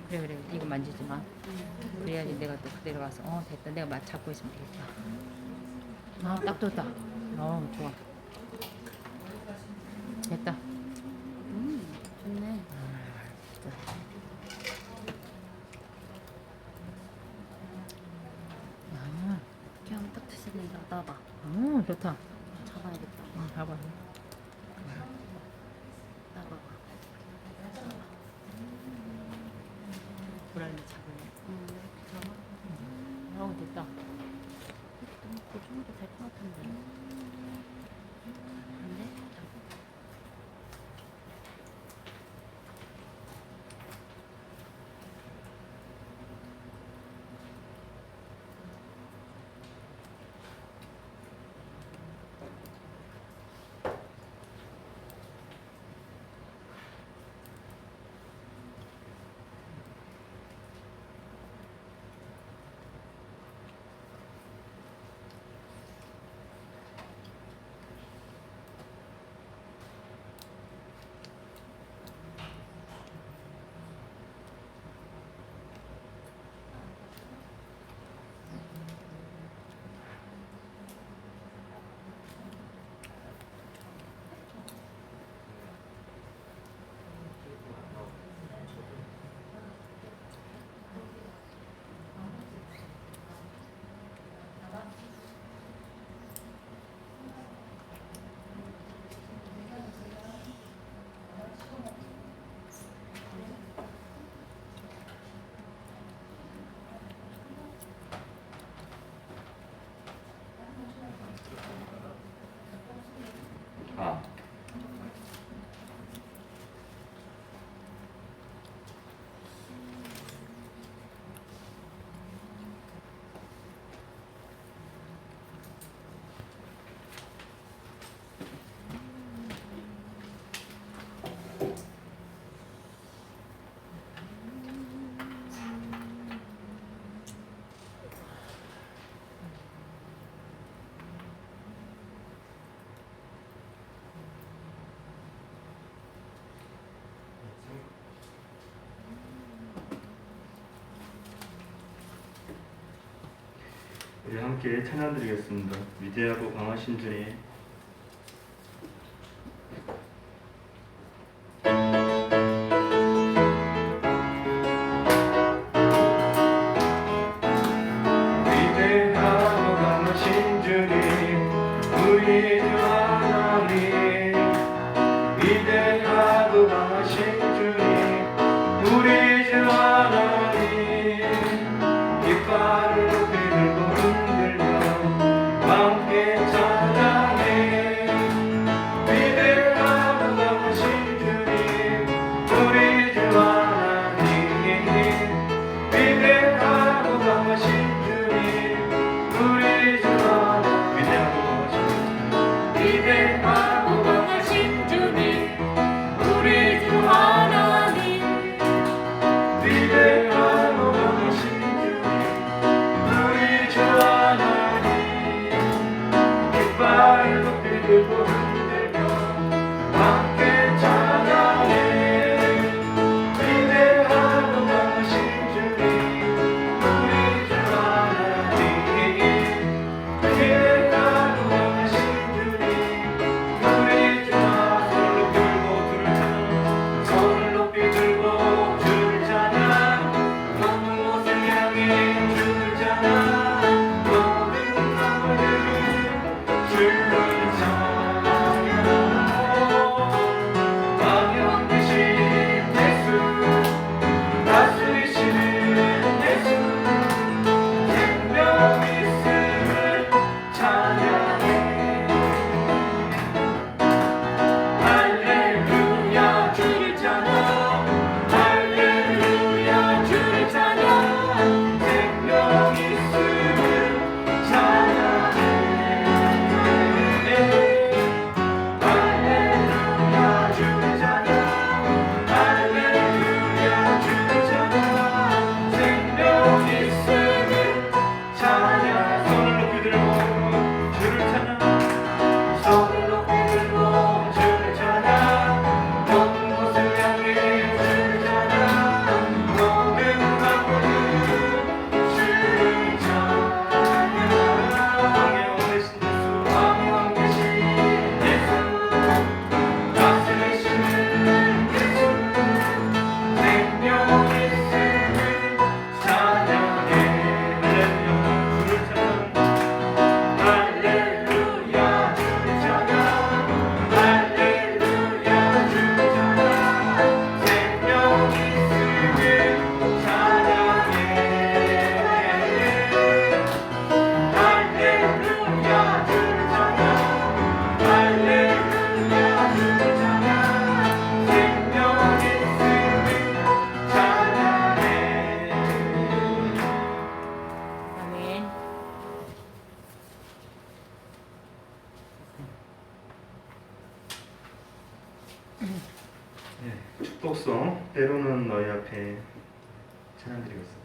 그래 그래 이거 만지지 마. 그래야지 내가 또 그대로 가서 됐다 내가 잡고 있으면 되겠다. 아 딱 좋다. 좋아. 됐다. 좋네. 이렇게 하면 딱 되시네. 놔봐. 좋다. 잡아야겠다. 봐봐. 놔봐봐. 고라니 잡으네. 이렇게 잡아. 됐다. 그 정도 될 것 같은데. 안 돼? 잡아. 아. 우리 함께 찬양드리겠습니다. 위대하고 강하신 주님. 위대하고 강하신 주님, 우리 주 하나님. 위대하고 강하신 주님, 우리 주 하나님. 깃발을 높이 들고 흔들며 함께 찬양해. 위대하고 강하신 주님, 우리 주 하나님. 위대하고 강하신 주님, 우리 주 하나님. 위대하고 강하신 주님, 위대하고 강하신 주님, 우리 주 하나님. 네, 축복송 때로는 너희 앞에 찬양드리겠습니다.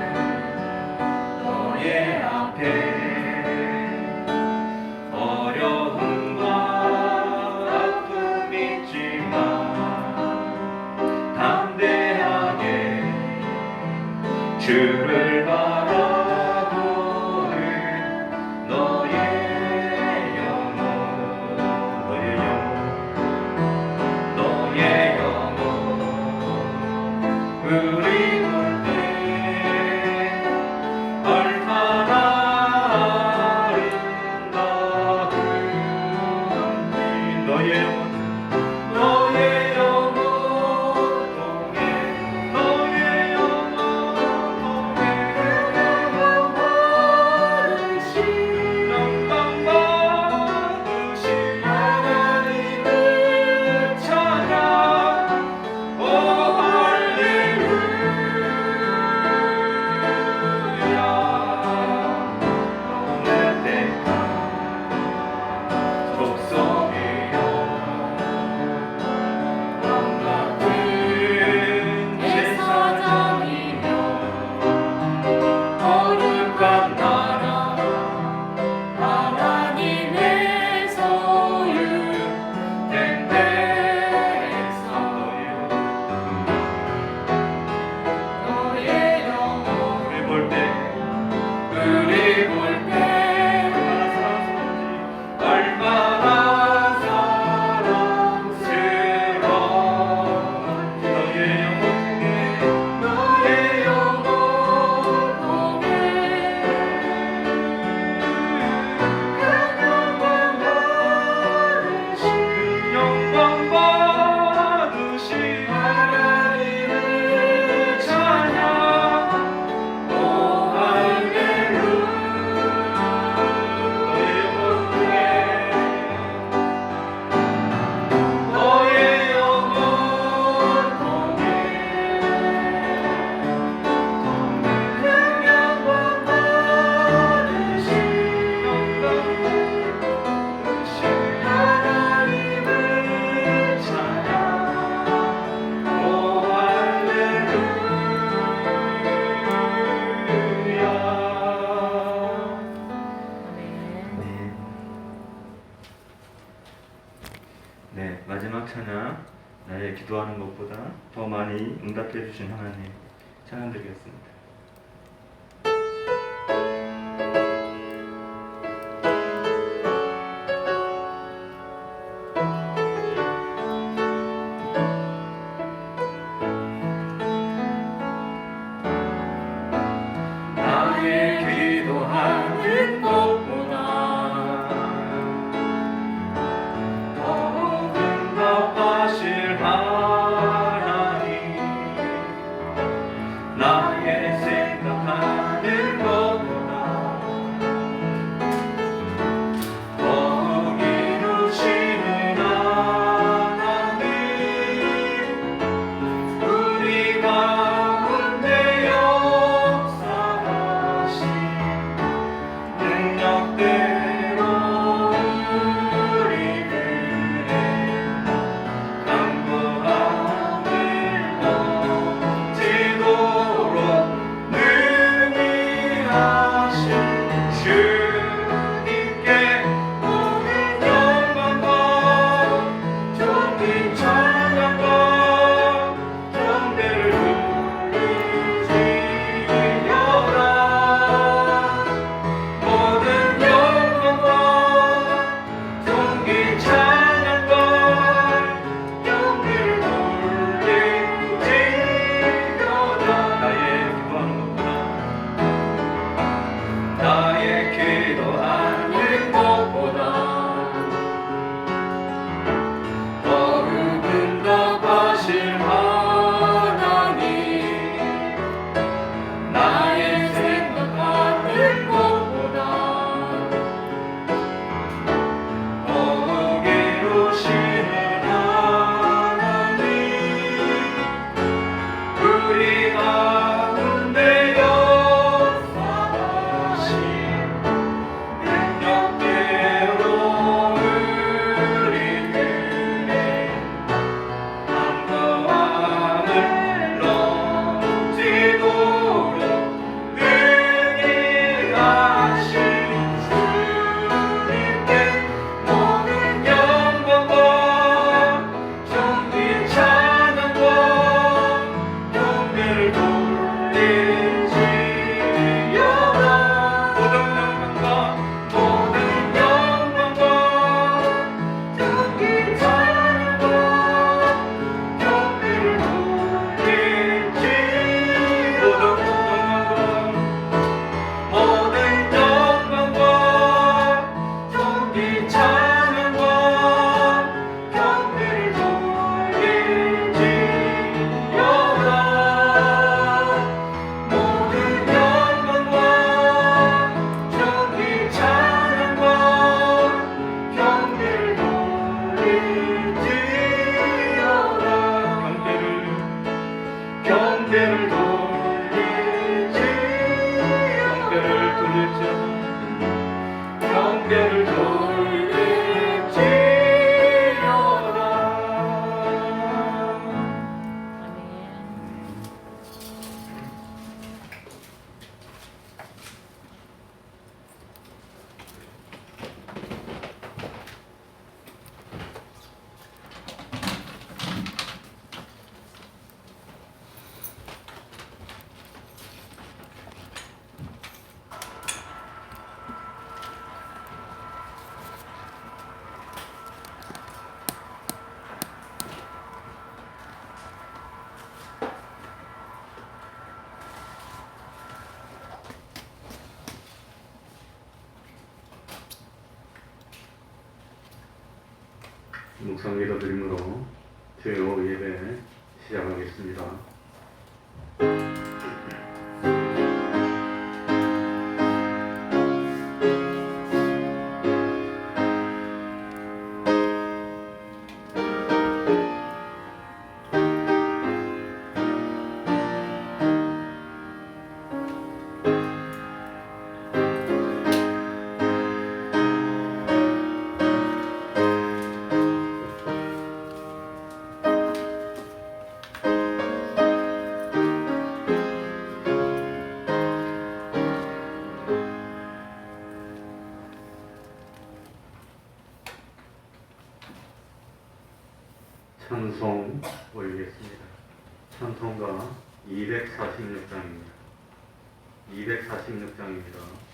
때로는 너의 앞에 어려움과 아픔이 있지만 담대하게 주를 바라보는 너의 영혼, 너의 영혼 우리 볼 때 얼마나 아름다운지 너의 영혼 너의 영혼 동해 너의 영혼 동해 영광받으신 하나님을 찬양 오 할렐루야 너는 택한 족속이여 왕같은 제사장이며 거룩한 나라 하나님의 소유된 백성 너의 영혼 우리 볼 때 얼마나 사랑스러운지 너의 영혼 통해 영광 받으신 하나님을 찬양 오 할렐루야 너의 영혼 통해 영광 받으신 하나님을 찬양 오 할렐루야. 네, 마지막 찬양 나의 기도하는 것보다 더 많이 응답해 주신 하나님 찬양드리겠습니다. 나의 기도하는 것보다 더욱 응답하실 하나님 나의 묵상 기도 드림으로 주요 예배 시작하겠습니다. 찬송 올리겠습니다. 찬송가 246장입니다. 246장입니다.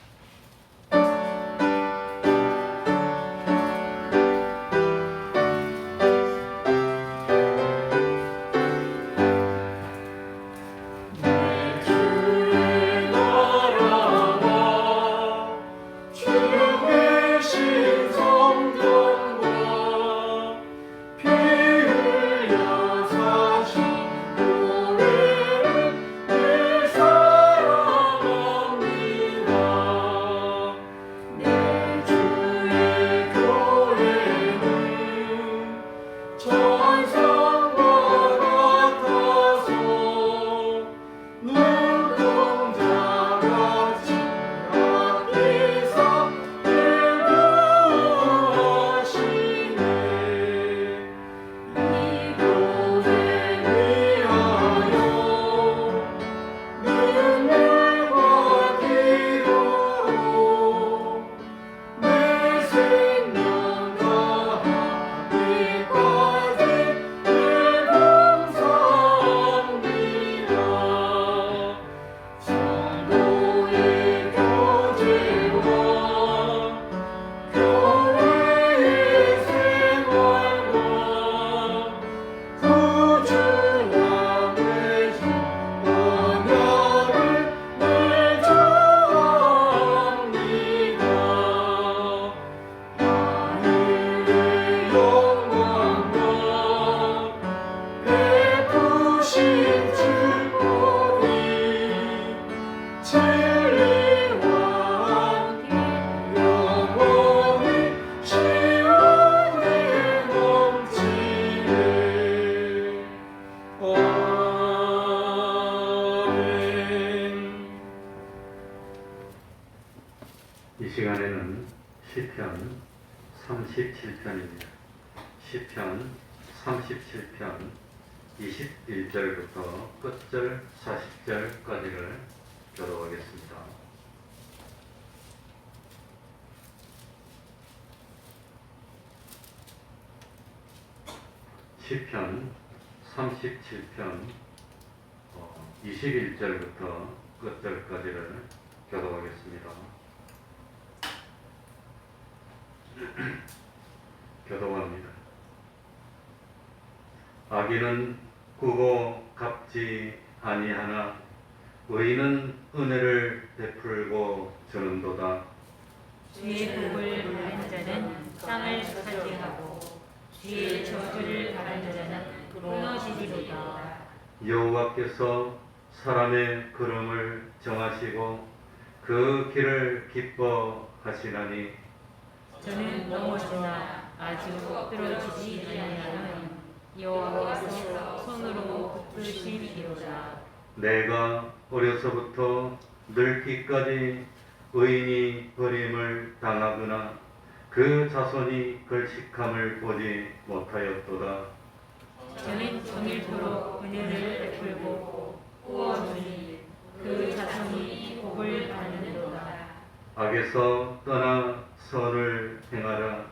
이 시간에는 시편 37편입니다. 시편 37편 21절부터 끝절 40절까지를 교독하겠습니다. 시편 37편 21절부터 끝절까지를 교독하겠습니다. 교독합니다. 악인은 꾸고 갚지 아니하나 의인은 은혜를 베풀고 주는도다. 주의 복을 바라는 자는 땅을 차지하고 주의 저주를 바라는 자는 무너지리로다. 여호와께서 사람의 걸음을 정하시고 그 길을 기뻐하시나니 저는 넘어지나 아직 엎드러지지 아니하는 여호와께서 손으로 붙드시리로다. 내가 어려서부터 늙기까지 의인이 버림을 당하거나 그 자손이 걸칙함을 보지 못하였도다. 저는 정일토록 은혜를 베풀고 구워주니 그 자손이 복을 받는도다. 악에서 떠나 선을 행하라.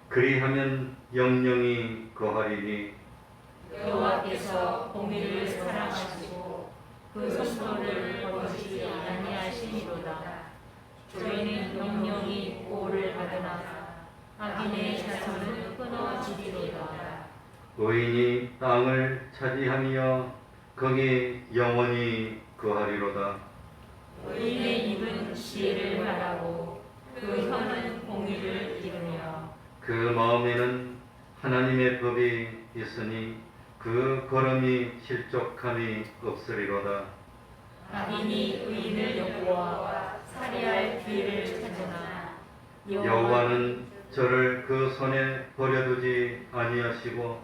그리하면 영영이 거하리니 여호와께서 공의를 사랑하시고 그 성도를 거두지 아니하시니로다. 저희는 영영이 보호를 받으나 악인의 자손은 끊어지리로다. 의인이 땅을 차지하며 거기 영원히 거하리로다. 의인의 입은 지혜를 말하고 그 혀는 공의를 이루며 그 마음에는 하나님의 법이 있으니 그 걸음이 실족함이 없으리로다. 악인이 의인을 엿보아 살해할 기회를 찾으나 여호와는 저를 그 손에 버려두지 아니하시고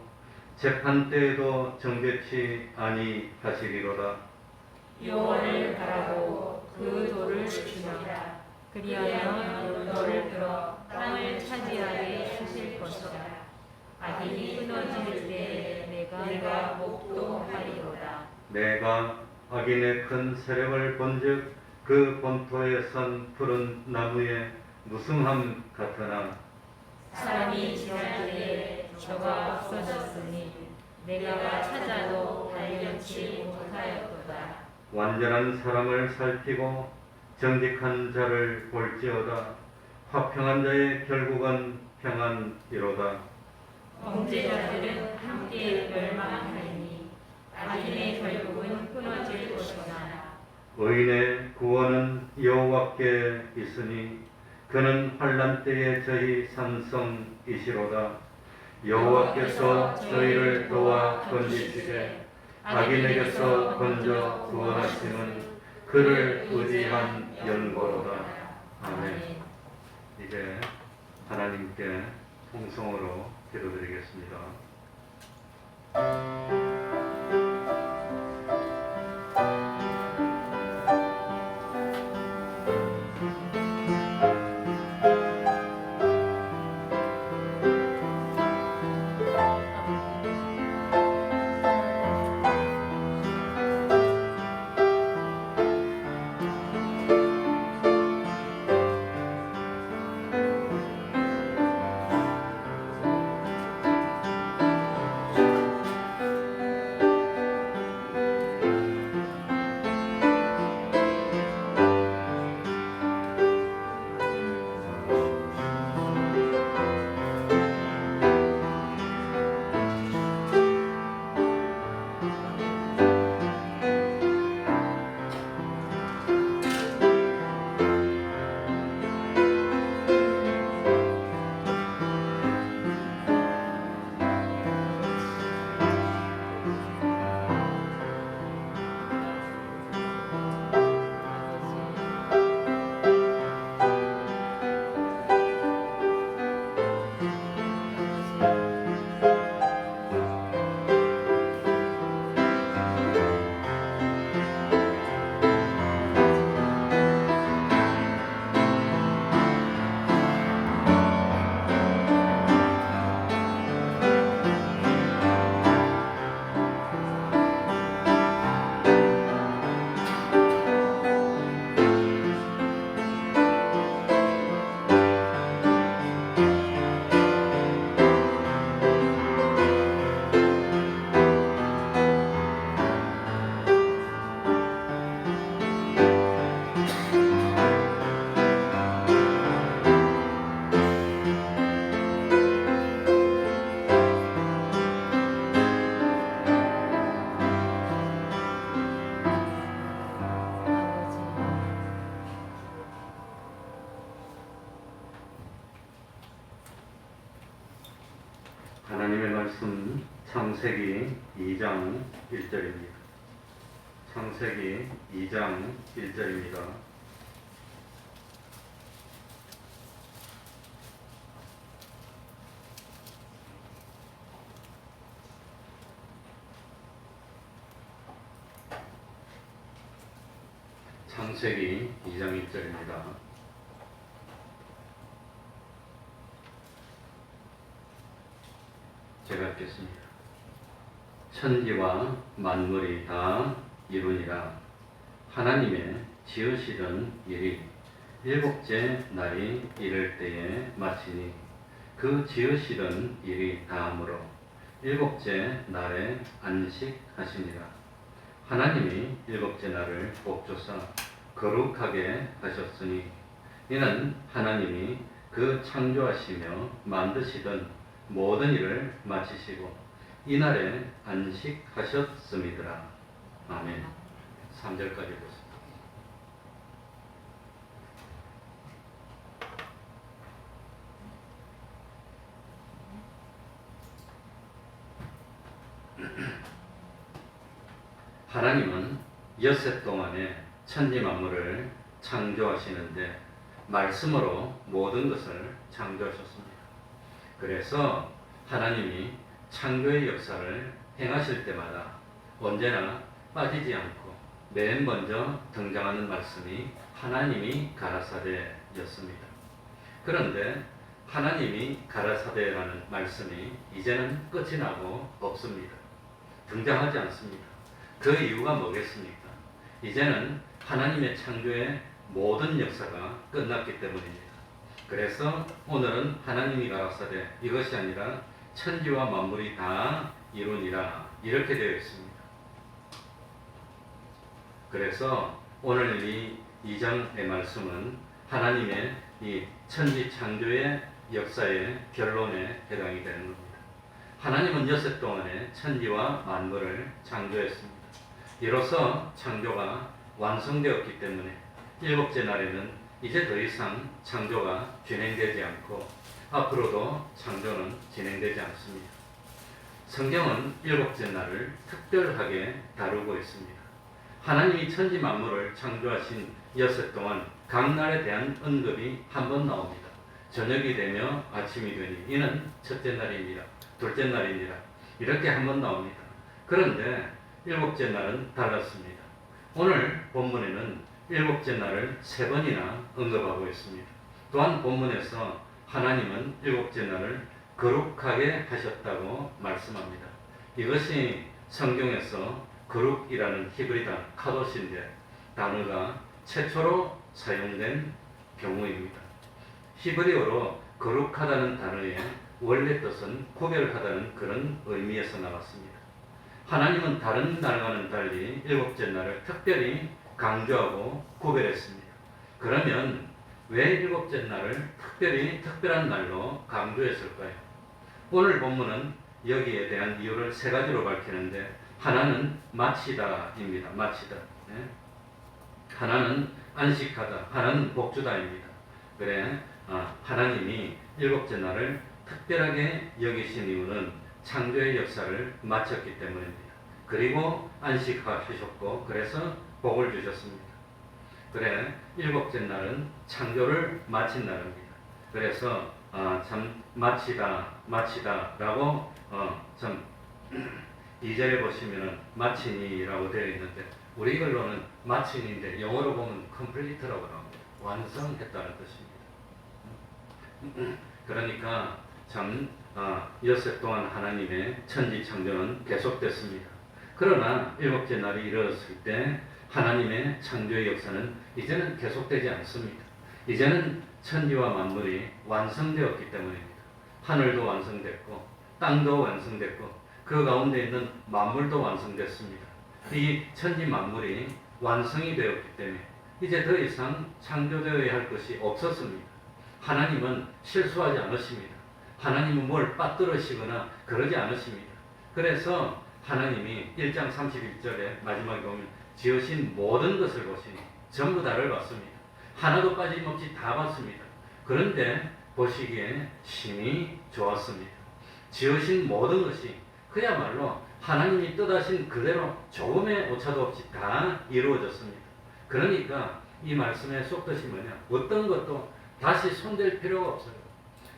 재판 때에도 정죄치 아니하시리로다. 여호와를 바라고 그 돌을 주시라. 그리하면 너를 들어 땅을 차지하게 하실 것이라. 악인이 끊어질 때 내가 목도하리로다. 내가 악인의 큰 세력을 본즉 그 본토에 선 푸른 나무에 무성함 같으나 사람이 지날 때에 저가 없어졌으니 내가 찾아도 발견치 못하였도다. 완전한 사람을 살피고 정직한 자를 볼지어다. 화평한 자의 결국은 평안이로다. 범죄자들은 함께 멸망하리니 악인의 결국은 끊어질 것이나 의인의 구원은 여호와께 있으니 그는 환난 때에 저희 산성이시로다. 여호와께서 저희를 도와 건지시되 악인에게서 건져 구원하시는 그를 의지한 연고로다. 아멘. 이제 하나님께 통성으로 기도드리겠습니다. 하나님의 말씀 창세기 2장 1절입니다. 창세기 2장 1절입니다. 창세기 2장 1절입니다. 제가 읽겠습니다. 천지와 만물이 다 이루니라. 하나님의 지으시던 일이 일곱째 날이 이를 때에 마치니 그 지으시던 일이 다함으로 일곱째 날에 안식하시니라. 하나님이 일곱째 날을 복조사 거룩하게 하셨으니 이는 하나님이 그 창조하시며 만드시던 모든 일을 마치시고 이날에 안식하셨음이더라. 아멘. 3절까지 보겠습니다. 하나님은 엿새 동안에 천지 만물을 창조하시는데 말씀으로 모든 것을 창조하셨습니다. 그래서 하나님이 창조의 역사를 행하실 때마다 언제나 빠지지 않고 맨 먼저 등장하는 말씀이 하나님이 가라사대였습니다. 그런데 하나님이 가라사대라는 말씀이 이제는 끝이 나고 없습니다. 등장하지 않습니다. 그 이유가 뭐겠습니까? 이제는 하나님의 창조의 모든 역사가 끝났기 때문입니다. 그래서 오늘은 하나님이 가라사대 이것이 아니라 천지와 만물이 다 이루니라 이렇게 되어 있습니다. 그래서 오늘 이 2장의 말씀은 하나님의 이 천지 창조의 역사의 결론에 해당이 되는 겁니다. 하나님은 엿새 동안에 천지와 만물을 창조했습니다. 이로써 창조가 완성되었기 때문에 일곱째 날에는 이제 더 이상 창조가 진행되지 않고 앞으로도 창조는 진행되지 않습니다. 성경은 일곱째 날을 특별하게 다루고 있습니다. 하나님이 천지 만물을 창조하신 엿새 동안 각 날에 대한 언급이 한 번 나옵니다. 저녁이 되며 아침이 되니 이는 첫째 날입니다. 둘째 날입니다. 이렇게 한 번 나옵니다. 그런데 일곱째 날은 달랐습니다. 오늘 본문에는 일곱째 날을 3번이나 언급하고 있습니다. 또한 본문에서 하나님은 일곱째 날을 거룩하게 하셨다고 말씀합니다. 이것이 성경에서 거룩이라는 히브리단 카도시인데 단어가 최초로 사용된 경우입니다. 히브리어로 거룩하다는 단어의 원래 뜻은 구별하다는 그런 의미에서 나왔습니다. 하나님은 다른 날과는 달리 일곱째 날을 특별히 강조하고 구별했습니다. 그러면 왜 일곱째 날을 특별한 날로 강조했을까요? 오늘 본문은 여기에 대한 이유를 3가지로 밝히는데 하나는 마치다입니다. 마치다. 네? 하나는 안식하다. 하나는 복주다입니다. 그래 하나님이 일곱째 날을 특별하게 여기신 이유는 창조의 역사를 마쳤기 때문입니다. 그리고 안식하셨고 그래서 복을 주셨습니다. 그래 일곱째 날은 창조를 마친 날입니다. 그래서 참 마치다라고 참 2절에 보시면은 마치니라고 되어 있는데 우리 글로는 마친인데 영어로 보면 complete라고 나옵니다. 완성했다는 뜻입니다. 그러니까 참 엿새 동안 하나님의 천지 창조는 계속됐습니다. 그러나 일곱째 날이 이르렀을 때 하나님의 창조의 역사는 이제는 계속되지 않습니다. 이제는 천지와 만물이 완성되었기 때문입니다. 하늘도 완성됐고 땅도 완성됐고 그 가운데 있는 만물도 완성됐습니다. 이 천지 만물이 완성이 되었기 때문에 이제 더 이상 창조되어야 할 것이 없었습니다. 하나님은 실수하지 않으십니다. 하나님은 뭘 빠뜨리시거나 그러지 않으십니다. 그래서 하나님이 1장 31절에 마지막에 보면 지으신 모든 것을 보시니 전부 다를 봤습니다. 하나도 빠짐없이 다 봤습니다. 그런데 보시기에 심히 좋았습니다. 지으신 모든 것이 그야말로 하나님이 뜻하신 그대로 조금의 오차도 없이 다 이루어졌습니다. 그러니까 이 말씀의 속뜻이 뭐냐? 어떤 것도 다시 손댈 필요가 없어요.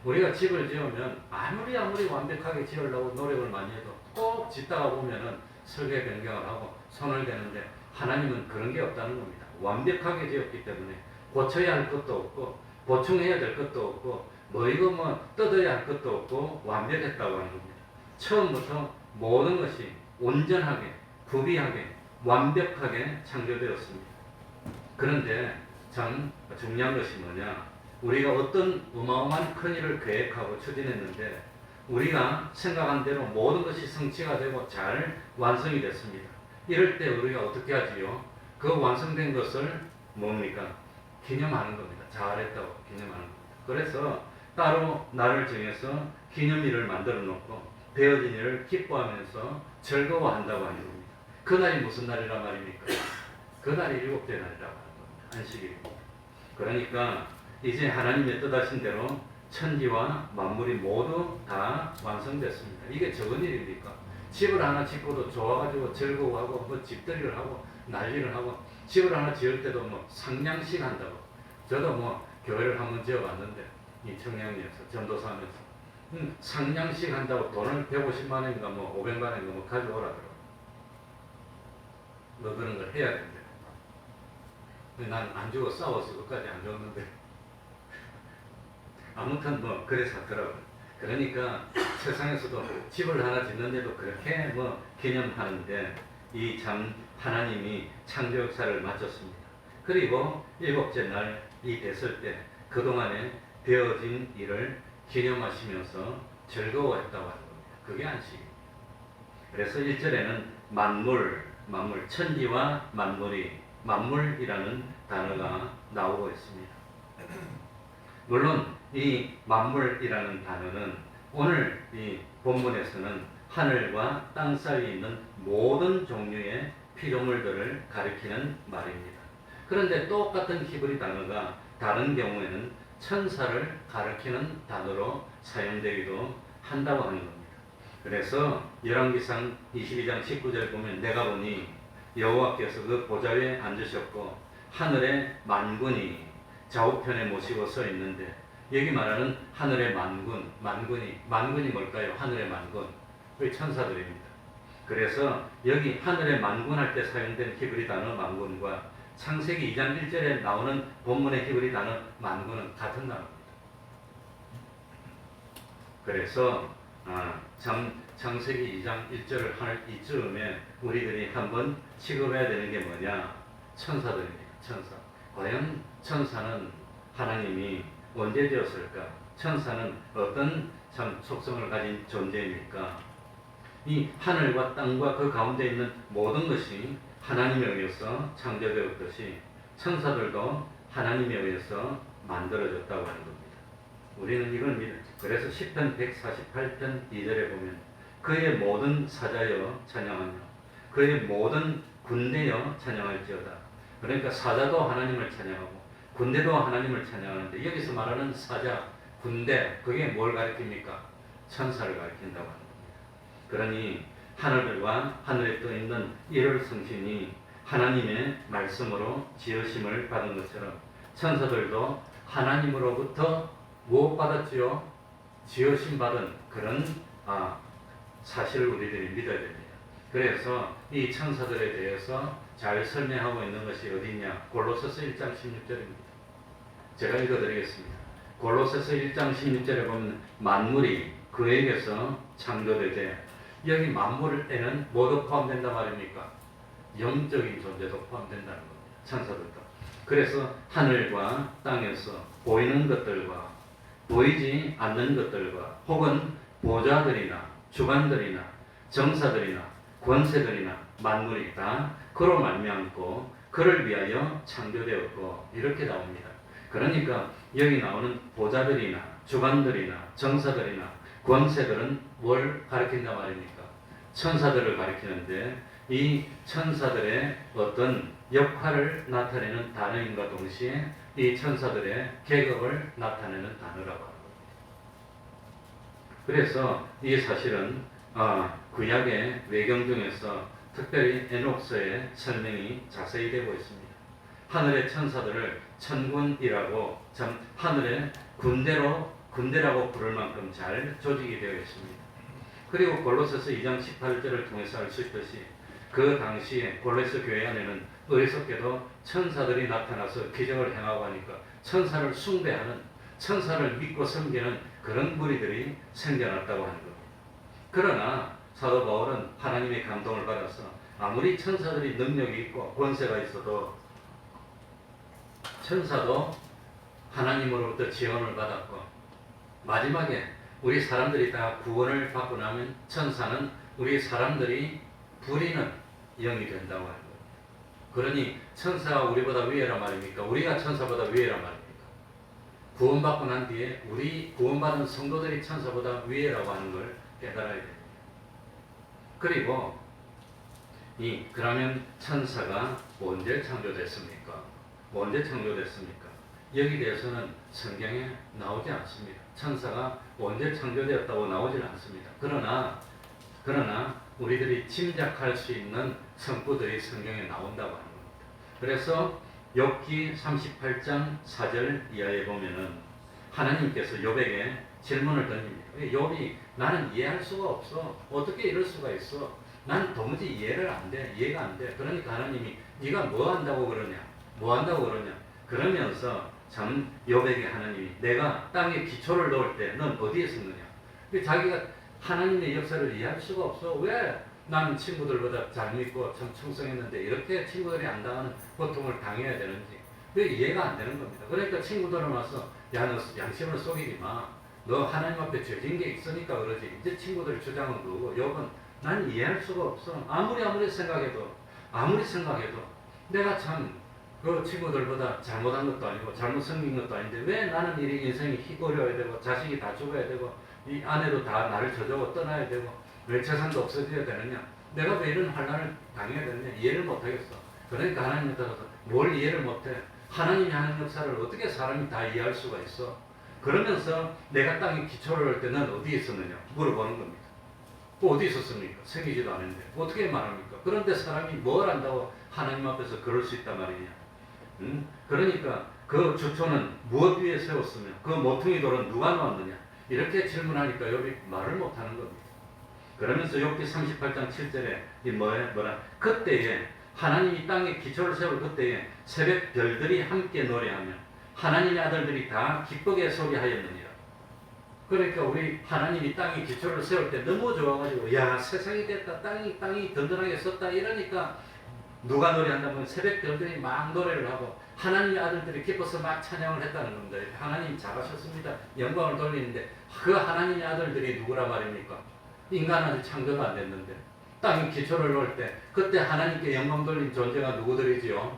우리가 집을 지으면 아무리 완벽하게 지으려고 노력을 많이 해도 꼭 짓다가 보면은 설계 변경을 하고 손을 대는데 하나님은 그런 게 없다는 겁니다. 완벽하게 지었기 때문에 고쳐야 할 것도 없고 보충해야 될 것도 없고 뜯어야 할 것도 없고 완벽했다고 하는 겁니다. 처음부터 모든 것이 온전하게 부비하게 완벽하게 창조되었습니다. 그런데 참 중요한 것이 뭐냐? 우리가 어떤 어마어마한 큰 일을 계획하고 추진했는데 우리가 생각한 대로 모든 것이 성취가 되고 잘 완성이 됐습니다. 이럴 때 우리가 어떻게 하지요? 그 완성된 것을 뭡니까? 기념하는 겁니다. 잘했다고 기념하는 겁니다. 그래서 따로 날을 정해서 기념일을 만들어 놓고 되어진 일을 기뻐하면서 즐거워한다고 하는 겁니다. 그날이 무슨 날이란 말입니까? 그날이 일곱째 날이라고 하는 겁니다. 안식일입니다. 그러니까 이제 하나님의 뜻하신 대로 천지와 만물이 모두 다 완성됐습니다. 이게 적은 일입니까? 집을 하나 짓고도 좋아가지고 즐거워하고 뭐 집들이를 하고 난리를 하고 집을 하나 지을 때도 뭐 상냥식 한다고. 저도 뭐 교회를 한번 지어봤는데 이 청량리에서 전도사 하면서 상냥식 한다고 돈을 150만 원인가 뭐 500만 원인가 뭐 가져오라더라고. 너 그런 걸 해야 된대. 난 안 주고 싸워서 그까지 안 줬는데 아무튼 뭐 그래서 하더라고요. 그러니까 세상에서도 집을 하나 짓는데도 그렇게 뭐 기념하는데 이 참 하나님이 창조 역사를 마쳤습니다. 그리고 일곱째 날이 됐을 때 그동안에 되어진 일을 기념하시면서 즐거워했다고 하는 겁니다. 그게 안식입니다. 그래서 1절에는 만물, 천지와 만물이라는 단어가 나오고 있습니다. 물론 이 만물이라는 단어는 오늘 이 본문에서는 하늘과 땅 사이에 있는 모든 종류의 피조물들을 가리키는 말입니다. 그런데 똑같은 히브리 단어가 다른 경우에는 천사를 가리키는 단어로 사용되기도 한다고 하는 겁니다. 그래서 열왕기상 22장 19절 보면 내가 보니 여호와께서 그 보좌 위에 앉으셨고 하늘의 만군이 좌우편에 모시고 서 있는데 여기 말하는 하늘의 만군이 뭘까요? 하늘의 만군, 그 천사들입니다. 그래서 여기 하늘의 만군할 때 사용된 히브리 단어 만군과 창세기 2장 1절에 나오는 본문의 히브리 단어 만군은 같은 단어입니다. 그래서 창세기 2장 1절을 할 이쯤에 우리들이 한번 취급해야 되는 게 뭐냐? 천사들입니다. 천사. 과연 천사는 하나님이 언제 지었을까? 천사는 어떤 참 속성을 가진 존재입니까? 이 하늘과 땅과 그 가운데 있는 모든 것이 하나님에 의해서 창조되었듯이 천사들도 하나님에 의해서 만들어졌다고 하는 겁니다. 우리는 이걸 믿어요. 그래서 시편 148편 2절에 보면 그의 모든 사자여 찬양하며 그의 모든 군대여 찬양할지어다. 그러니까 사자도 하나님을 찬양하고 군대도 하나님을 찬양하는데 여기서 말하는 사자, 군대 그게 뭘 가리킵니까? 천사를 가리킨다고 하는 겁니다. 그러니 하늘들과 하늘에 떠 있는 일월 성신이 하나님의 말씀으로 지으심을 받은 것처럼 천사들도 하나님으로부터 무엇 받았지요? 지으심 받은 그런 사실을 우리들이 믿어야 됩니다. 그래서 이 천사들에 대해서 잘 설명하고 있는 것이 어디 있냐? 골로새서 1장 16절입니다. 제가 읽어드리겠습니다. 골로새서 1장 16절에 보면 만물이 그에게서 창조되되 여기 만물에는 뭐도 포함된단 말입니까? 영적인 존재도 포함된다는 겁니다. 천사들도. 그래서 하늘과 땅에서 보이는 것들과 보이지 않는 것들과 혹은 보좌들이나 주관들이나 정사들이나 권세들이나 만물이 다 그로 말미암고 그를 위하여 창조되었고 이렇게 나옵니다. 그러니까 여기 나오는 보좌들이나 주관들이나 정사들이나 권세들은 뭘 가리킨단 말입니까? 천사들을 가리키는데 이 천사들의 어떤 역할을 나타내는 단어인과 동시에 이 천사들의 계급을 나타내는 단어라고 합니다. 그래서 이 사실은 구약의 외경 중에서 특별히 에녹서의 설명이 자세히 되고 있습니다. 하늘의 천사들을 천군이라고 참 하늘의 군대라고 부를 만큼 잘 조직이 되어 있습니다. 그리고 골로새서 2장 18절을 통해서 알 수 있듯이 그 당시에 골로새 교회 안에는 어리석게도 천사들이 나타나서 기적을 행하고 하니까 천사를 숭배하는, 천사를 믿고 섬기는 그런 무리들이 생겨났다고 하는 겁니다. 그러나 사도 바울은 하나님의 감동을 받아서 아무리 천사들이 능력이 있고 권세가 있어도 천사도 하나님으로부터 지원을 받았고 마지막에 우리 사람들이 다 구원을 받고 나면 천사는 우리 사람들이 부리는 영이 된다고 하는 거예요. 그러니 천사가 우리보다 위에란 말입니까? 우리가 천사보다 위에란 말입니까? 구원받고 난 뒤에 우리 구원받은 성도들이 천사보다 위에라고 하는 걸 깨달아야 됩니다. 그리고 그러면 천사가 언제 창조됐습니까? 언제 창조됐습니까? 여기 대해서는 성경에 나오지 않습니다. 천사가 언제 창조되었다고 나오지는 않습니다. 그러나 우리들이 짐작할 수 있는 성부들이 성경에 나온다고 하는 겁니다. 그래서 욥기 38장 4절 이하에 보면은 하나님께서 욥에게 질문을 던집니다. 욥이 나는 이해할 수가 없어. 어떻게 이럴 수가 있어? 난 도무지 이해가 안 돼. 그러니까 하나님이 네가 뭐 한다고 그러냐? 뭐 한다고 그러냐? 그러면서 참 욥에게 하나님이 내가 땅에 기초를 놓을 때 넌 어디에 있었느냐? 자기가 하나님의 역사를 이해할 수가 없어. 왜 나는 친구들보다 잘 믿고 참 충성했는데 이렇게 친구들이 안 당하는 고통을 당해야 되는지 왜 이해가 안 되는 겁니다. 그러니까 친구들은 와서 야, 너 양심을 속이지 마. 너 하나님 앞에 죄진 게 있으니까 그러지. 이제 친구들 주장은 그거고 욥은 난 이해할 수가 없어. 아무리 생각해도 내가 참 그 친구들보다 잘못한 것도 아니고 잘못 생긴 것도 아닌데 왜 나는 이 인생이 희고려야 되고 자식이 다 죽어야 되고 이 아내도 다 나를 저주고 떠나야 되고 왜 재산도 없어져야 되느냐? 내가 왜 이런 환난을 당해야 되느냐? 이해를 못하겠어. 그러니까 하나님에 따라서 뭘 이해를 못해? 하나님이 하는 역사를 어떻게 사람이 다 이해할 수가 있어? 그러면서 내가 땅에 기초를 할 때는 어디에 있었느냐? 물어보는 겁니다. 어디 있었습니까? 생기지도 않은데 어떻게 말합니까? 그런데 사람이 뭘 안다고 하나님 앞에서 그럴 수 있단 말이냐? 그러니까 그 주초는 무엇 위에 세웠으며 그 모퉁이 돌은 누가 놓았느냐? 이렇게 질문하니까 욥이 말을 못하는 겁니다. 그러면서 욥기 38장 7절에 이 뭐라? 그때에 하나님이 땅에 기초를 세울 그때에 새벽 별들이 함께 노래하며 하나님의 아들들이 다 기쁘게 소리하였느니라. 그러니까 우리 하나님이 땅에 기초를 세울 때 너무 좋아가지고 야 세상이 됐다 땅이 든든하게 섰다 이러니까 누가 노래한다면 새벽 별들이 막 노래를 하고 하나님의 아들들이 기뻐서 막 찬양을 했다는 겁니다. 하나님 잘하셨습니다. 영광을 돌리는데 그 하나님의 아들들이 누구라 말입니까? 인간은 창조도 안 됐는데 땅에 기초를 놓을 때 그때 하나님께 영광 돌린 존재가 누구들이지요?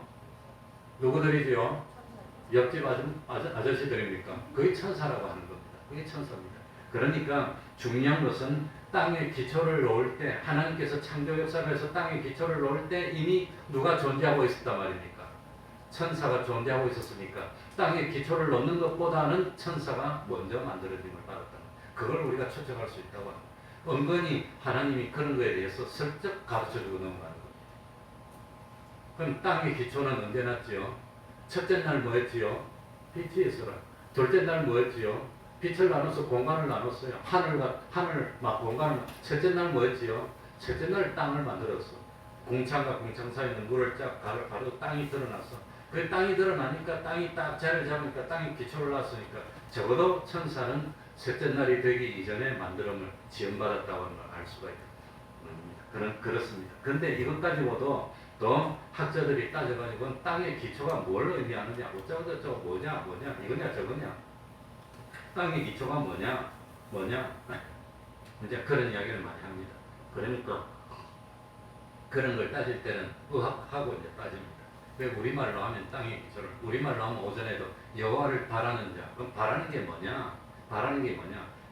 옆집 아저씨들입니까? 그게 천사라고 하는 겁니다. 그게 천사입니다. 그러니까 중요한 것은 땅에 기초를 놓을 때 하나님께서 창조 역사를 해서 땅에 기초를 놓을 때 이미 누가 존재하고 있었단 말입니까? 천사가 존재하고 있었으니까 땅에 기초를 놓는 것보다는 천사가 먼저 만들어짐을 받았다. 그걸 우리가 추측할 수 있다고 합니다. 은근히 하나님이 그런 거에 대해서 슬쩍 가르쳐주고 넘어가는 겁니다. 그럼 땅의 기초는 언제 났지요? 첫째 날 뭐였지요? 빛이 있어라. 둘째 날 뭐였지요? 빛을 나눠서 공간을 나눴어요. 하늘 막 공간을. 셋째 날 뭐였지요? 셋째 날 땅을 만들었어. 공창과 공창 사이에 물을 쫙 가르고 땅이 드러났어. 그 땅이 드러나니까 땅이 딱 자리를 잡으니까 땅이 기초를 놨으니까 적어도 천사는 셋째 날이 되기 이전에 만들음을 지음받았다고 하는 걸 알 수가 있다. 그렇습니다. 근데 이것 가지고도 또 학자들이 따져가지고 땅의 기초가 뭘 의미하느냐, 어쩌고저쩌고 뭐냐, 이거냐, 저거냐. 땅의 기초가 뭐냐. 이제 그런 이야기를 많이 합니다. 그러니까 그런 걸 따질 때는 의학하고 이제 따집니다. 왜 우리말로 하면 땅의 기초를, 우리말로 하면 오전에도 여호와를 바라는 자. 그럼 바라는 게 뭐냐?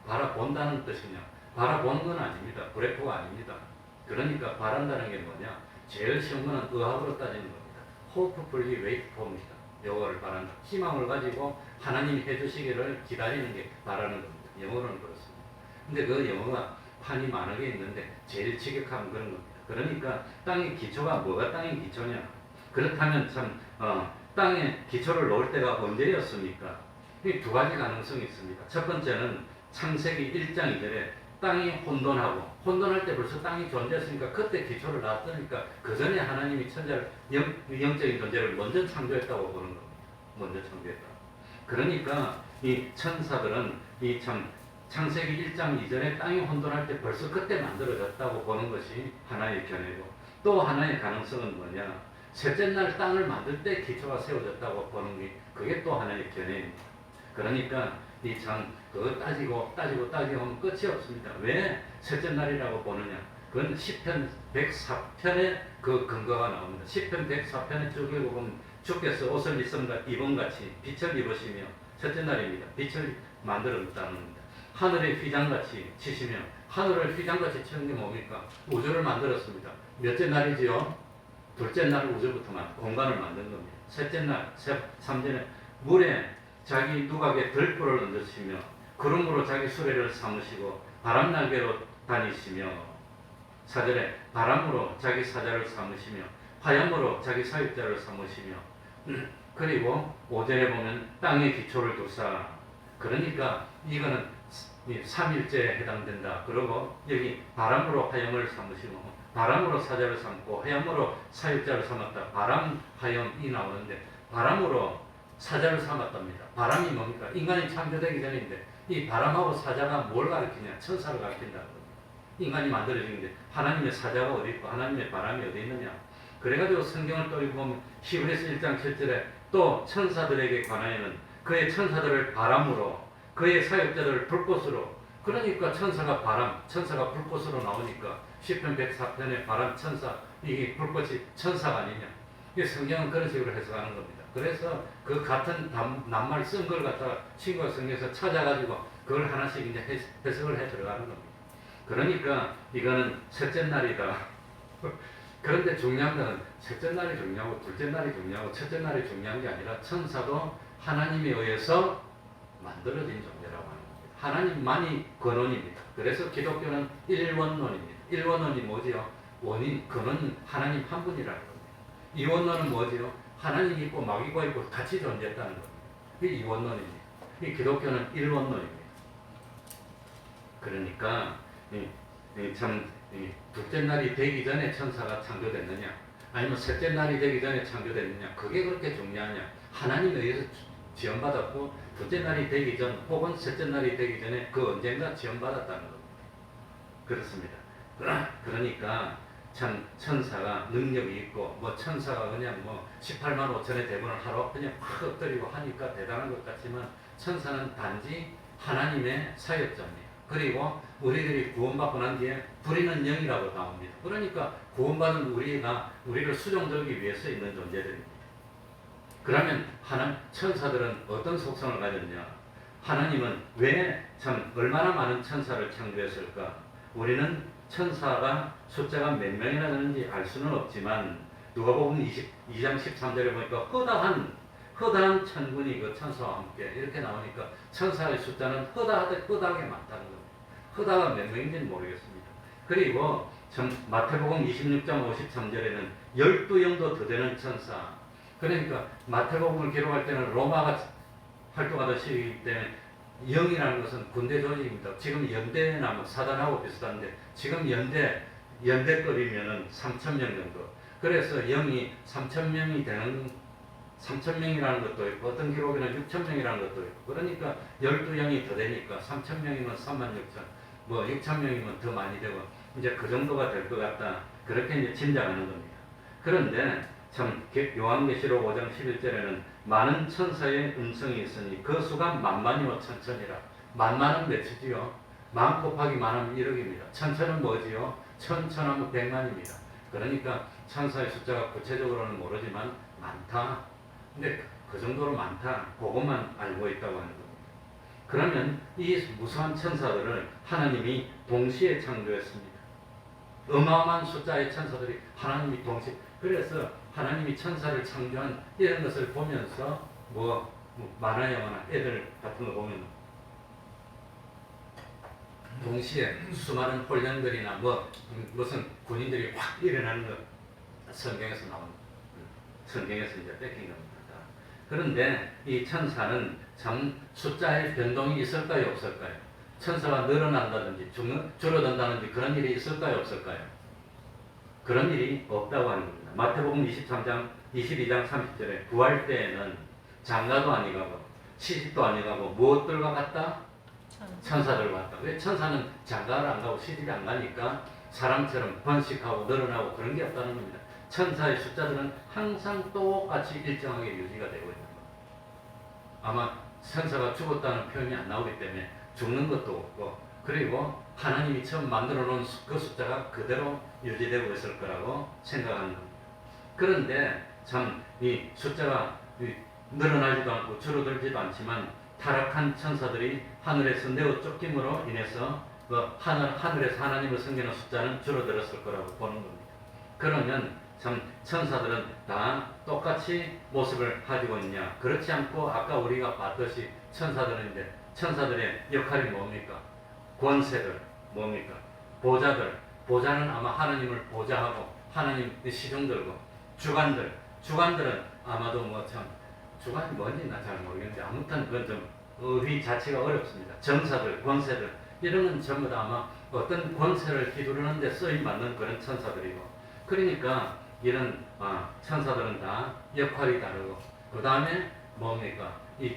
바라본다는 뜻이냐? 바라보는 건 아닙니다. 브레포가 아닙니다. 그러니까 바란다는 게 뭐냐? 제일 쉬운 거는 의학으로 따지는 겁니다. hopefully wait for입니다. 여호와를 바란다. 희망을 가지고 하나님이 해주시기를 기다리는 게 바라는 겁니다. 영어로는 그렇습니다. 근데 그 영어가 판이 많게 있는데 제일 직역하면 그런 겁니다. 그러니까 땅의 기초가 뭐가 땅의 기초냐? 그렇다면 참 땅에 기초를 놓을 때가 언제였습니까? 이 두 가지 가능성이 있습니다. 첫 번째는 창세기 1장 2절에 땅이 혼돈할 때 벌써 땅이 존재했으니까 그때 기초를 놨으니까 그 전에 하나님이 천자를 영적인 존재를 먼저 창조했다고 보는 겁니다. 먼저 창조했다. 그러니까 이 천사들은 이 참 창세기 1장 이전에 땅이 혼돈할 때 벌써 그때 만들어졌다고 보는 것이 하나의 견해고, 또 하나의 가능성은 뭐냐? 셋째 날 땅을 만들 때 기초가 세워졌다고 보는 게 그게 또 하나의 견해입니다. 그러니까 이 참 그거 따지고 하면 끝이 없습니다. 왜 셋째 날이라고 보느냐? 그건 시편 104편에 그 근거가 나옵니다. 시편 104편에 쭉 읽어보면 주께서 옷을 입은 같이 빛을 입으시며 첫째 날입니다. 빛을 만들었다는 겁니다. 하늘의 휘장같이 치시며, 하늘을 휘장같이 치는 게 뭡니까? 우주를 만들었습니다. 몇째 날이지요? 둘째 날 우주부터 공간을 만든 겁니다. 셋째 날, 3절에 물에 자기 누각에 들불을 얹으시며 구름으로 자기 수레를 삼으시고 바람날개로 다니시며, 4절에 바람으로 자기 사자를 삼으시며 화염으로 자기 사육자를 삼으시며 그리고 5절에 보면 땅의 기초를 두사 그러니까 이거는 3일째에 해당된다. 그리고 여기 바람으로 화염을 삼으시고 바람으로 사자를 삼고 화염으로 사육자를 삼았다. 바람, 화염이 나오는데 바람으로 사자를 삼았답니다. 바람이 뭡니까? 인간이 창조되기 전인데 이 바람하고 사자가 뭘 가리키냐? 천사를 가리킨다는 겁니다. 인간이 만들어지는데 하나님의 사자가 어디 있고 하나님의 바람이 어디 있느냐? 그래가지고 성경을 또 읽어보면 히브리서 1장 7절에 또 천사들에게 관하여는 그의 천사들을 바람으로 그의 사역자들을 불꽃으로 그러니까 천사가 바람, 천사가 불꽃으로 나오니까 시편 104편의 바람 천사 이게 불꽃이 천사가 아니냐? 이 성경은 그런 식으로 해석하는 겁니다. 그래서 그 같은 낱말 쓴 걸 갖다가 친구가 성경에서 찾아가지고 그걸 하나씩 이제 해석을 해 들어가는 겁니다. 그러니까 이거는 셋째 날이다. 그런데 중요한 것은 셋째 날이 중요하고 둘째 날이 중요하고 첫째 날이 중요한 게 아니라 천사도 하나님에 의해서 만들어진 존재라고 하는 겁니다. 하나님만이 근원입니다. 그래서 기독교는 일원론입니다. 일원론이 뭐지요? 원인, 근원은 하나님 한 분이라는 겁니다. 이원론은 뭐지요? 하나님 있고 마귀가 있고 같이 존재했다는 겁니다. 이게 이원론입니다. 이 기독교는 일원론입니다. 그러니까 둘째 날이 되기 전에 천사가 창조됐느냐 아니면 셋째 날이 되기 전에 창조됐느냐 그게 그렇게 중요하냐 하나님에 의해서 지원받았고 둘째 날이 되기 전 혹은 셋째 날이 되기 전에 그 언젠가 지원받았다는 겁니다. 그렇습니다. 그러니까 참 천사가 능력이 있고 뭐 천사가 그냥 뭐 18만 5천의 대군을 하러 그냥 팍 엎드리고 하니까 대단한 것 같지만 천사는 단지 하나님의 사역자입니다. 그리고 우리들이 구원받고 난 뒤에 부리는 영이라고 나옵니다. 그러니까 구원받은 우리를 수종들기 위해서 있는 존재들입니다. 그러면 천사들은 어떤 속성을 가졌냐? 하나님은 왜 참 얼마나 많은 천사를 창조했을까? 우리는 천사가 숫자가 몇 명이나 되는지 알 수는 없지만 누가복음 22장 13절에 보니까 허다한 천군이 그 천사와 함께 이렇게 나오니까 천사의 숫자는 허다하게 많다는 겁니다. 허다가 몇 명인지는 모르겠습니다. 그리고 마태복음 26장 53절에는 12영도 더 되는 천사 그러니까 마태복음을 기록할 때는 로마가 활동하던 시기이기 때문에 영이라는 것은 군대 조직입니다. 지금 연대나 뭐 사단하고 비슷한데 지금 연대급이면은 3,000명 정도. 그래서 영이 3,000명이 되는 3,000명이라는 것도 있고 어떤 기록에는 6,000명이라는 것도 있고 그러니까 12영이 더 되니까 3,000명이면 36,000 뭐 6,000명이면 더 많이 되고 이제 그 정도가 될 것 같다. 그렇게 이제 짐작하는 겁니다. 그런데 참 요한계시록 5장 11절에는 많은 천사의 음성이 있으니 그 수가 만만이요 천천이라. 만만은 몇이지요? 만 곱하기 만하면 1억입니다. 천천은 뭐지요? 천천하면 100만입니다. 그러니까 천사의 숫자가 구체적으로는 모르지만 많다. 근데 그 정도로 많다. 그것만 알고 있다고 하는 겁니다. 그러면 이 무수한 천사들을 하나님이 동시에 창조했습니다. 어마어마한 숫자의 천사들이 하나님이 동시에 그래서 하나님이 천사를 창조한 이런 것을 보면서 만화 영화나 애들 같은 거 보면 동시에 수많은 훈련들이나 무슨 군인들이 확 일어나는 것 성경에서 이제 뺏긴 겁니다. 그런데 이 천사는 참 숫자의 변동이 있을까요 없을까요? 천사가 늘어난다든지 줄어든다든지 그런 일이 있을까요 없을까요? 그런 일이 없다고 하는 겁니다. 마태복음 22장 30절에 부활 때에는 장가도 아니가고 시집도 아니가고 무엇들과 같다? 천사들과 같다. 왜 천사는 장가를 안 가고 시집이 안 가니까 사람처럼 번식하고 늘어나고 그런 게 없다는 겁니다. 천사의 숫자들은 항상 똑같이 일정하게 유지가 되고 있는 겁니다. 아마 천사가 죽었다는 표현이 안 나오기 때문에 죽는 것도 없고 그리고 하나님이 처음 만들어 놓은 그 숫자가 그대로 유지되고 있을 거라고 생각하는 겁니다. 그런데 참 이 숫자가 늘어나지도 않고 줄어들지도 않지만 타락한 천사들이 하늘에서 내어 쫓김으로 인해서 하늘에서 하나님을 섬기는 숫자는 줄어들었을 거라고 보는 겁니다. 그러면 참 천사들은 다 똑같이 모습을 가지고 있냐? 그렇지 않고 아까 우리가 봤듯이 천사들인데 천사들의 역할이 뭡니까? 권세들 뭡니까? 보좌들 보좌는 아마 하나님을 보좌하고 하나님 시종 들고 주관들은 아마도 뭐 참 주관이 뭔지 나 잘 모르겠는데 아무튼 그건 좀 의의 자체가 어렵습니다. 정사들, 권세들 이런 건 전부 다 아마 어떤 권세를 휘두르는 데 쓰임 받는 그런 천사들이고 그러니까 이런 천사들은 다 역할이 다르고 그 다음에 뭡니까 이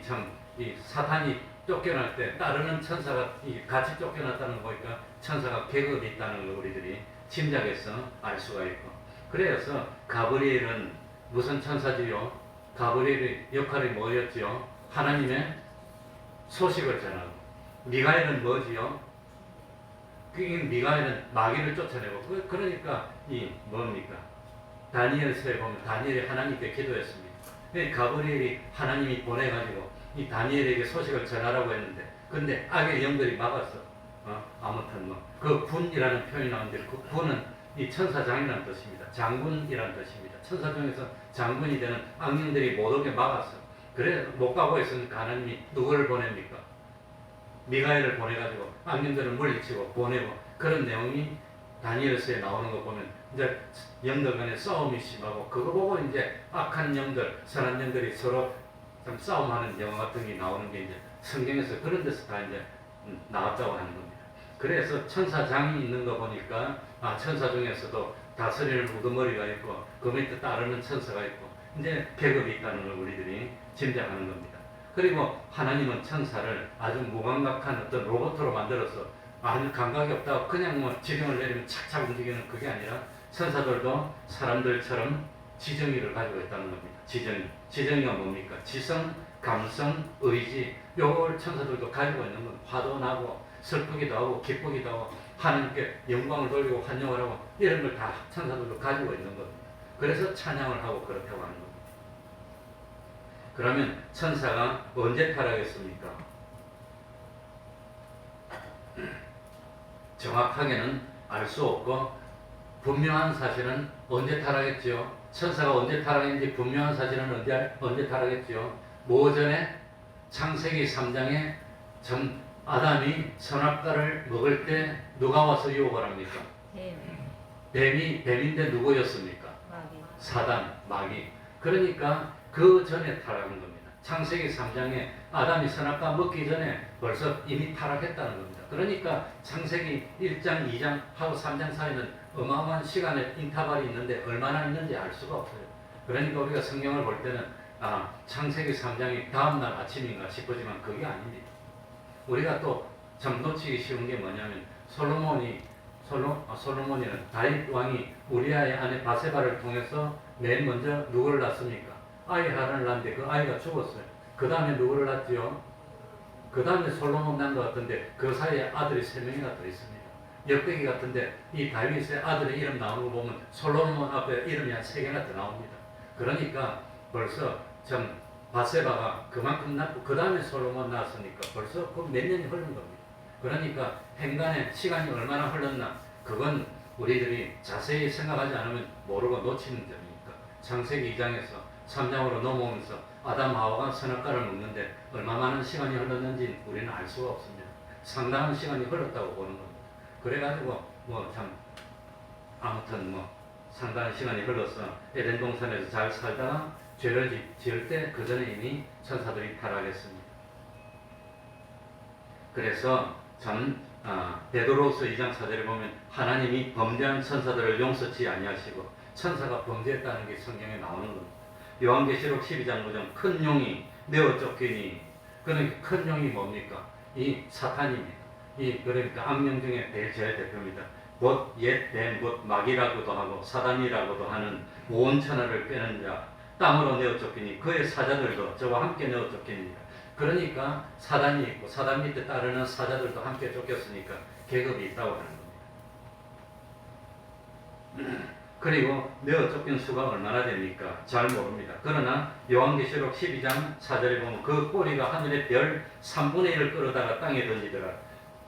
사탄이 쫓겨날 때 따르는 천사가 같이 쫓겨났다는 거 보니까 천사가 계급이 있다는 걸 우리들이 짐작해서 알 수가 있고 그래서 가브리엘은 무슨 천사지요? 가브리엘의 역할이 뭐였지요? 하나님의 소식을 전하고 미가엘은 뭐지요? 미가엘은 마귀를 쫓아내고 그러니까 이 뭡니까? 다니엘서에 보면 다니엘이 하나님께 기도했습니다. 가브리엘이 하나님이 보내가지고 이 다니엘에게 소식을 전하라고 했는데 근데 악의 영들이 막았어. 아무튼 뭐 그 군이라는 표현이 나오는데 그 군은 이 천사장이라는 뜻입니다. 장군이라는 뜻입니다. 천사 중에서 장군이 되는 악령들이 못 오게 막았어. 그래 못 가고 있으니까 하나님이 누구를 보냅니까? 미가엘을 보내가지고 악령들을 물리치고 보내고 그런 내용이 다니엘서에 나오는 거 보면 이제 영들 간의 싸움이 심하고 그거 보고 이제 악한 영들, 선한 영들이 서로 좀 싸움하는 영화 같은 게 나오는 게 이제 성경에서 그런 데서 다 이제 나왔다고 하는 겁니다. 그래서 천사장이 있는 거 보니까 천사 중에서도 다스리는 우두머리가 있고 그 밑에 따르는 천사가 있고 이제 계급이 있다는 걸 우리들이 짐작하는 겁니다. 그리고 하나님은 천사를 아주 무감각한 어떤 로봇으로 만들어서 아주 감각이 없다고 그냥 뭐 지령을 내리면 착착 움직이는 그게 아니라 천사들도 사람들처럼 지정의를 가지고 있다는 겁니다. 지정의가 뭡니까? 지성, 감성, 의지 요걸 천사들도 가지고 있는 겁니다. 화도 나고 슬프기도 하고 기쁘기도 하고 하나님께 영광을 돌리고 환영을 하고 이런 걸 다 천사들도 가지고 있는 겁니다. 그래서 찬양을 하고 그렇다고 하는 겁니다. 그러면 천사가 언제 타락했습니까? 정확하게는 알 수 없고 분명한 사실은 언제 타락했지요? 천사가 언제 타락했는지 분명한 사실은 언제 타락했지요? 뭐 전에 창세기 3장에 아담이 선악과를 먹을 때 누가 와서 유혹을 합니까? 뱀인데 누구였습니까? 사단, 마귀. 그러니까 그 전에 타락한 겁니다. 창세기 3장에 아담이 선악과 먹기 전에 벌써 이미 타락했다는 겁니다. 그러니까 창세기 1장, 2장 하고 3장 사이는 어마어마한 시간의 인터벌이 있는데 얼마나 있는지 알 수가 없어요. 그러니까 우리가 성경을 볼 때는 창세기 3장이 다음날 아침인가 싶어지만 그게 아닙니다. 우리가 또 참 놓치기 쉬운 게 뭐냐면 솔로몬이는 다윗 왕이 우리아의 아내 바세바를 통해서 맨 먼저 누구를 낳습니까? 아이 하나를 낳는데 그 아이가 죽었어요. 그 다음에 누구를 낳지요? 그 다음에 솔로몬 낳은 것 같은데 그 사이에 아들이 3명이나 더 있습니다. 역대기 같은데 이 다윗의 아들의 이름 나오는 거 보면 솔로몬 앞에 이름이 한 3개나 더 나옵니다. 그러니까 벌써 좀 바세바가 그만큼 낳고 그 다음에 솔로몬 낳았으니까 벌써 그 몇 년이 흐른 겁니다. 그러니까 행간에 시간이 얼마나 흘렀나 그건 우리들이 자세히 생각하지 않으면 모르고 놓치는 점이니까 창세기 2장에서 3장으로 넘어오면서 아담 하와가 선악과를 먹는데 얼마 많은 시간이 흘렀는지 우리는 알 수가 없습니다. 상당한 시간이 흘렀다고 보는 겁니다. 그래가지고 아무튼 상당한 시간이 흘러서 에덴 동산에서 잘 살다가 죄를 지을 때 그 전에 이미 천사들이 타락했습니다. 그래서 베드로후서 2장 4절에 보면 하나님이 범죄한 천사들을 용서치 아니하시고 천사가 범죄했다는 게 성경에 나오는 겁니다. 요한계시록 12장 9절 큰 용이 내어 쫓기니 그러니까 큰 용이 뭡니까? 이 사탄입니다. 그러니까 악령 중에 제일 대표입니다. 곧 옛뱀 곧 마귀라고도 하고 사단이라고도 하는 온 천하를 꿰는 자 땅으로 내어 쫓기니 그의 사자들도 저와 함께 내어 쫓깁니다. 그러니까 사단이 있고 사단 밑에 따르는 사자들도 함께 쫓겼으니까 계급이 있다고 하는 겁니다. 그리고 내어 쫓긴 수가 얼마나 됩니까? 잘 모릅니다. 그러나 요한계시록 12장 4절에 보면 그 꼬리가 하늘의 별 3분의 1을 끌어다가 땅에 던지더라.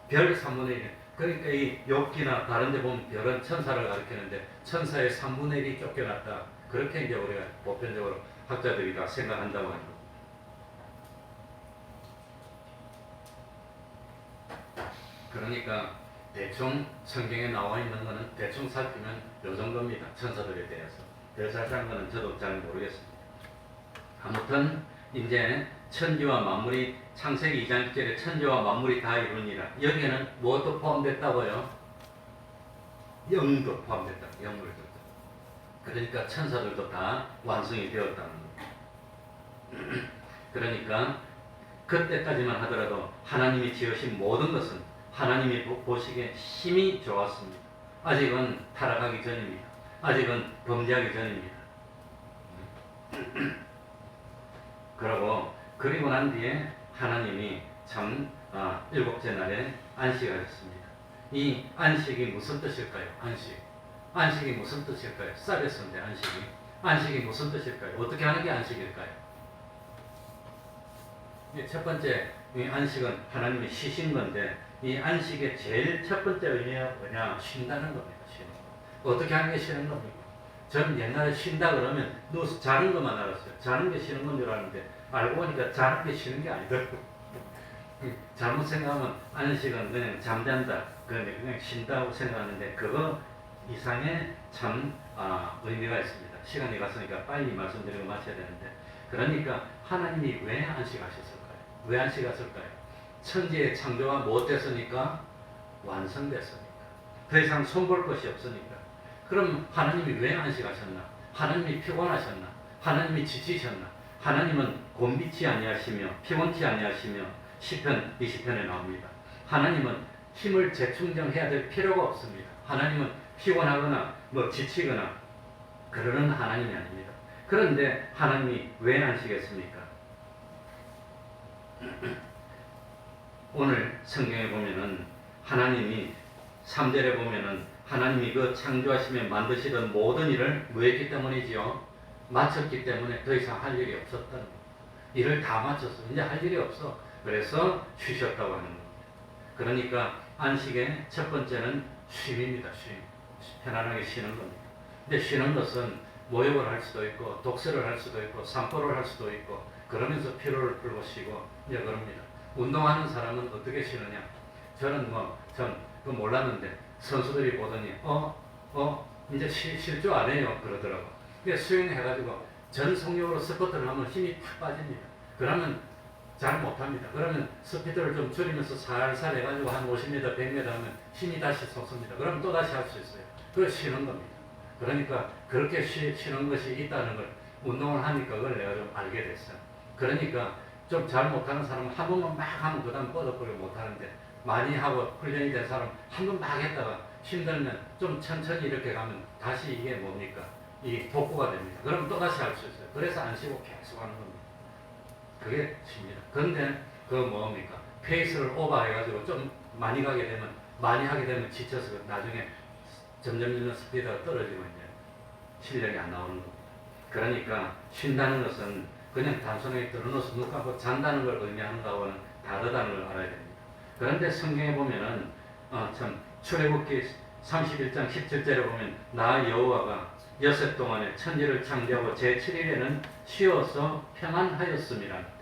별 3분의 1. 그러니까 이 욥기나 다른 데 보면 별은 천사를 가리키는데 천사의 3분의 1이 쫓겨났다. 그렇게 이제 우리가 보편적으로 학자들이 다 생각한다고 합니다. 그러니까 대충 성경에 나와 있는 거는 대충 살피면 요 정도입니다. 천사들에 대해서. 더 자세한 거는 저도 잘 모르겠습니다. 아무튼 이제 천지와 만물이 창세기 2장 1절에 천지와 만물이 다 이루니라. 여기에는 무엇도 포함됐다고요? 영도 포함됐다. 영물도. 그러니까 천사들도 다 완성이 되었다는 겁니다. 그러니까 그때까지만 하더라도 하나님이 지으신 모든 것은 하나님이 보시기에 힘이 좋았습니다. 아직은 타락하기 전입니다. 아직은 범죄하기 전입니다. 그리고 난 뒤에 하나님이 참 일곱째 날에 안식하셨습니다. 이 안식이 무슨 뜻일까요? 안식이 무슨 뜻일까요? 사베스인데 안식이 무슨 뜻일까요? 어떻게 하는 게 안식일까요? 첫 번째 이 안식은 하나님이 쉬신 건데 이 안식의 제일 첫 번째 의미가 뭐냐? 쉰다는 겁니다. 쉬는 거. 어떻게 하는 게 쉬는 겁니까? 저는 옛날에 쉰다 그러면 누워서 자는 것만 알았어요. 자는 게 쉬는 건 줄 알았는데 알고 보니까 자는 게 쉬는 게 아니더라고요. 잘못 생각하면 안식은 그냥 잠잔다, 그냥 쉰다고 생각하는데 그거 이상의 참 의미가 있습니다. 시간이 갔으니까 빨리 말씀드리고 마쳐야 되는데, 그러니까 하나님이 왜 안식하셨을까요? 왜 안식하셨을까요? 천지의 창조가 뭐 됐으니까? 완성됐으니까. 더 이상 손볼 것이 없으니까. 그럼 하나님이 왜 안식하셨나? 하나님이 피곤하셨나? 하나님이 지치셨나? 하나님은 곤비치 아니하시며 피곤치 아니하시며 시편 20편에 나옵니다. 하나님은 힘을 재충전해야 될 필요가 없습니다. 하나님은 피곤하거나 지치거나 그러는 하나님이 아닙니다. 그런데 하나님이 왜 안식했습니까? 오늘 성경에 보면은 하나님이 3절에 보면은 하나님이 그 창조하시며 만드시던 모든 일을 뭐 했기 때문이지요? 마쳤기 때문에 더 이상 할 일이 없었다는 거예요. 일을 다 마쳤어. 이제 할 일이 없어. 그래서 쉬셨다고 하는 겁니다. 그러니까 안식의 첫 번째는 쉼입니다. 쉼. 편안하게 쉬는 겁니다. 근데 쉬는 것은 모욕을 할 수도 있고 독서를 할 수도 있고 산보를 할 수도 있고 그러면서 피로를 풀고 쉬고 이제 그럽니다. 운동하는 사람은 어떻게 쉬느냐? 저는 전 그거 몰랐는데 선수들이 보더니 이제 쉴 줄 아네요 그러더라고. 근데 수영해가지고 전속력으로 스쿼트를 하면 힘이 탁 빠집니다. 그러면 잘 못합니다. 그러면 스피드를 좀 줄이면서 살살 해가지고 한 50m, 100m 하면 힘이 다시 솟습니다. 그러면 또 다시 할 수 있어요. 그걸 쉬는 겁니다. 그러니까 그렇게 쉬는 것이 있다는 걸 운동을 하니까 그걸 내가 좀 알게 됐어요. 그러니까 좀 잘 못하는 사람은 한 번만 막 하면 그 다음 뻗어버리고 못하는데, 많이 하고 훈련이 된 사람 한 번 막 했다가 힘들면 좀 천천히 이렇게 가면 다시 이게 뭡니까? 이 복구가 됩니다. 그럼 또 다시 할 수 있어요. 그래서 안 쉬고 계속 하는 겁니다. 그게 쉽니다. 그런데 그 뭡니까? 페이스를 오버해가지고 좀 많이 가게 되면, 많이 하게 되면 지쳐서 나중에 점점 스피드가 떨어지고 이제 실력이 안 나오는 겁니다. 그러니까 쉰다는 것은 그냥 단순하게 들어놓아서 눈 감고 잔다는 걸 의미하는 거하고는 다르다는 걸 알아야 됩니다. 그런데 성경에 보면은 참 출애굽기 31장 17절에 보면 나 여호와가 여섯 동안에 천지를 창조하고 제7일에는 쉬어서 평안하였음이라.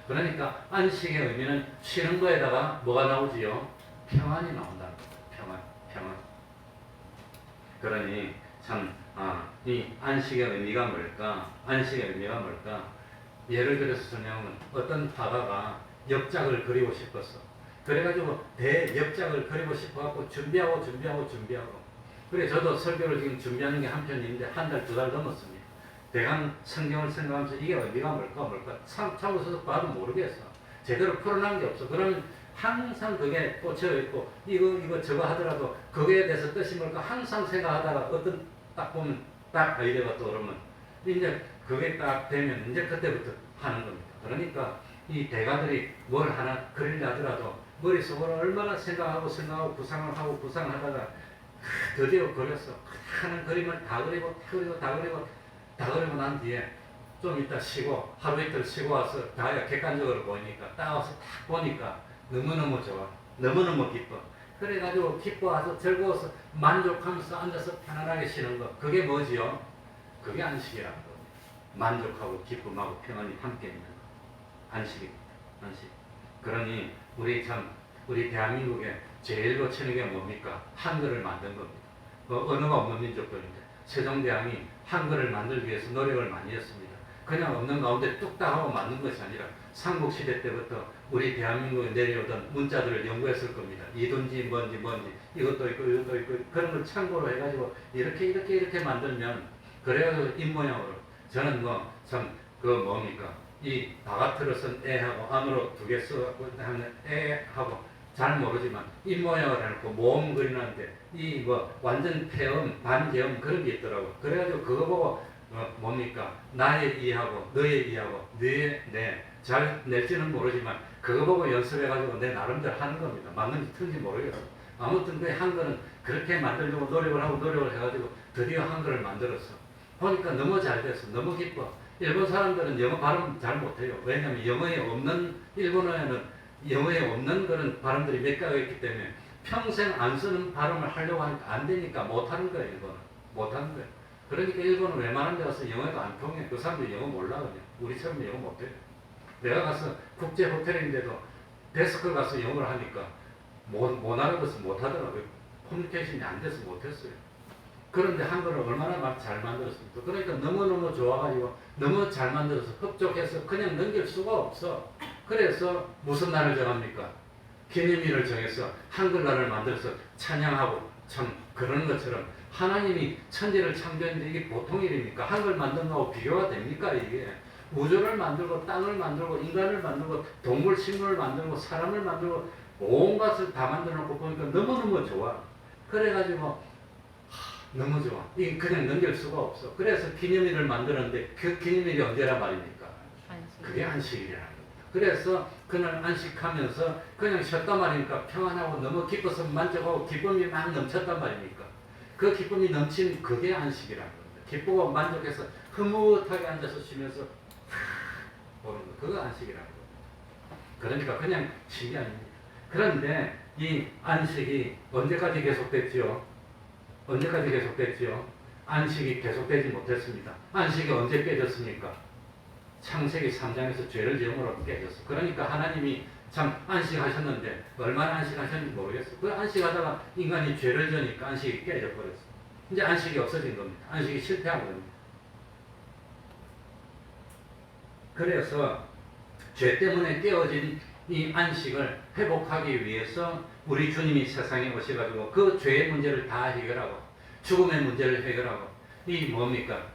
그러니까 안식의 의미는 쉬는 거에다가 뭐가 나오지요? 평안이 나온다는 거예요. 평안. 그러니 참 이 안식의 의미가 뭘까? 안식의 의미가 뭘까? 예를 들어서 설명하면 어떤 화가가 역작을 그리고 싶었어. 그래가지고 대역작을 그리고 싶어갖고 준비하고. 그래 저도 설교를 지금 준비하는 게 한 편인데 한 달, 두 달 넘었습니다. 대강 성경을 생각하면서 이게 의미가 뭘까? 참고서 봐도 모르겠어. 제대로 풀어난 게 없어. 그러면 항상 그게 꽂혀 있고 이거 저거 하더라도 그거에 대해서 뜻이 뭘까? 항상 생각하다가 어떤 딱 보면 딱 아이디어가 떠오르면 이제 그게 딱 되면 이제 그때부터 하는 겁니다. 그러니까 이 대가들이 뭘 하나 그리려 하더라도 머릿속으로 얼마나 생각하고 구상을 하다가 드디어 그렸어. 하는 그림을 다 그리고 난 뒤에 좀 이따 쉬고 하루 이틀 쉬고 와서 다 객관적으로 보이니까 딱 와서 딱 보니까 너무너무 좋아. 너무너무 기뻐. 그래가지고 기뻐와서 즐거워서 만족하면서 앉아서 편안하게 쉬는 거. 그게 뭐지요? 그게 안식이라는 겁니다. 만족하고 기쁨하고 평안이 함께 있는 거. 안식입니다. 안식. 그러니 우리 대한민국에 제일 고치는 게 뭡니까? 한글을 만든 겁니다. 언어가 없는 민족들인데 세종대왕이 한글을 만들기 위해서 노력을 많이 했습니다. 그냥 없는 가운데 뚝딱 하고 만든 것이 아니라 삼국시대 때부터 우리 대한민국에 내려오던 문자들을 연구했을 겁니다. 이든지 뭔지 이것도 있고 그런 걸 참고로 해가지고 이렇게 만들면 그래가지고 입모양으로 저는 뭐 참 그 뭡니까 이 바가트로 쓴 애하고 안으로 두 개 써갖고 하는 애하고 잘 모르지만 입모양을 해놓고 모음 그리는데 이 뭐 완전 폐음 반개음 그런 게 있더라고. 그래가지고 그거 보고 뭡니까 나의 이하고 너의 이하고 잘 낼지는 모르지만 그거 보고 연습해가지고 내 나름대로 하는 겁니다. 맞는지 틀린지 모르겠어. 아무튼 그 한글은 그렇게 만들려고 노력을 해가지고 드디어 한글을 만들었어. 보니까 너무 잘 됐어. 너무 기뻐. 일본 사람들은 영어 발음 잘 못해요. 왜냐하면 일본어에는 영어에 없는 그런 발음들이 몇 가지가 있기 때문에 평생 안 쓰는 발음을 하려고 하니까 안 되니까 못하는 거예요. 일본은 못하는 거예요. 그러니까 일본은 웬만한 데 가서 영어도 안 통해. 그 사람들이 영어 몰라 그냥. 우리처럼 영어 못해요. 내가 가서 국제 호텔인데도 데스크 가서 영어를 하니까 못 알아듣어서 못하더라고요. 커뮤니케이션이 안 돼서 못했어요. 그런데 한글을 얼마나 잘 만들었습니까? 그러니까 너무너무 좋아가지고 너무 잘 만들어서 흡족해서 그냥 넘길 수가 없어. 그래서 무슨 날을 정합니까? 기념일을 정해서 한글날을 만들어서 찬양하고 참 그런 것처럼 하나님이 천지를 창조했는데 이게 보통 일입니까? 한글 만든 거하고 비교가 됩니까? 이게 우주를 만들고 땅을 만들고 인간을 만들고 동물 식물을 만들고 사람을 만들고 온 것을 다 만들어 놓고 보니까 너무너무 좋아. 그래가지고 너무 좋아. 이게 그냥 넘길 수가 없어. 그래서 기념일을 만들었는데 그 기념일이 언제란 말입니까? 그게 안식일이라는 겁니다. 그래서 그날 안식하면서 그냥 쉬었단 말이니까 평안하고 너무 기뻐서 만족하고 기쁨이 막 넘쳤단 말입니까? 그 기쁨이 넘친 그게 안식이라는 겁니다. 기쁘고 만족해서 흐뭇하게 앉아서 쉬면서 보는 거. 그거 안식이라는 겁니다. 그러니까 그냥 쉬기 아닙니다. 그런데 이 안식이 언제까지 계속됐지요? 언제까지 계속됐지요? 안식이 계속되지 못했습니다. 안식이 언제 깨졌습니까? 창세기 3장에서 죄를 지음으로 깨졌어. 그러니까 하나님이 참 안식하셨는데 얼마나 안식하셨는지 모르겠어. 그 안식하다가 인간이 죄를 지으니까 안식이 깨져버렸어. 이제 안식이 없어진 겁니다. 안식이 실패한 겁니다. 그래서 죄 때문에 깨어진 이 안식을 회복하기 위해서 우리 주님이 세상에 오셔가지고 그 죄의 문제를 다 해결하고 죽음의 문제를 해결하고 이 뭡니까?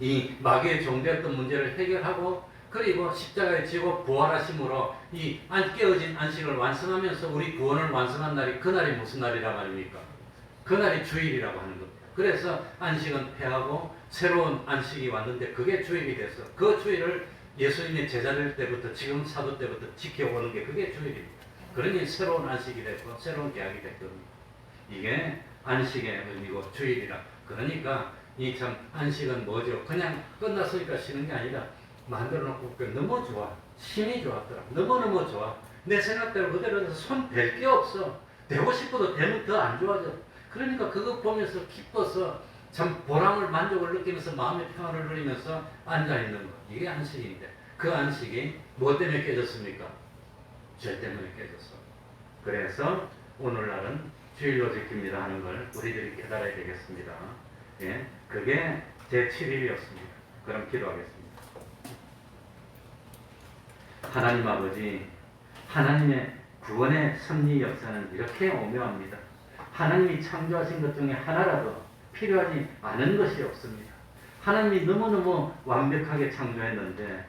이 마귀의 종되었던 문제를 해결하고 그리고 십자가에 지고 부활하심으로 이 깨어진 안식을 완성하면서 우리 구원을 완성한 날이 그날이 무슨 날이란 말입니까? 그날이 주일이라고 하는 겁니다. 그래서 안식은 폐하고 새로운 안식이 왔는데 그게 주일이 됐어. 그 주일을 예수님의 제자들 때부터 지금 사도 때부터 지켜오는 게 그게 주일입니다. 그러니 새로운 안식이 됐고 새로운 계약이 됐거든요. 이게 안식의 의미고 주일이라. 그러니까 이 참 안식은 뭐죠? 그냥 끝났으니까 쉬는 게 아니라 만들어 놓고 너무 좋아. 힘이 좋았더라. 너무너무 좋아. 내 생각대로 그대로 해서 손 댈 게 없어. 되고 싶어도 되면 더 안 좋아져. 그러니까 그거 보면서 기뻐서 참 보람을 만족을 느끼면서 마음의 평안을 누리면서 앉아있는 것. 이게 안식인데 그 안식이 뭐 때문에 깨졌습니까? 죄 때문에 깨졌어. 그래서 오늘날은 주일로 지킵니다 하는 걸 우리들이 깨달아야 되겠습니다. 예, 그게 제 7일이었습니다. 그럼 기도하겠습니다. 하나님 아버지, 하나님의 구원의 섭리 역사는 이렇게 오묘합니다. 하나님이 창조하신 것 중에 하나라도 필요하지 않은 것이 없습니다. 하나님이 너무너무 완벽하게 창조했는데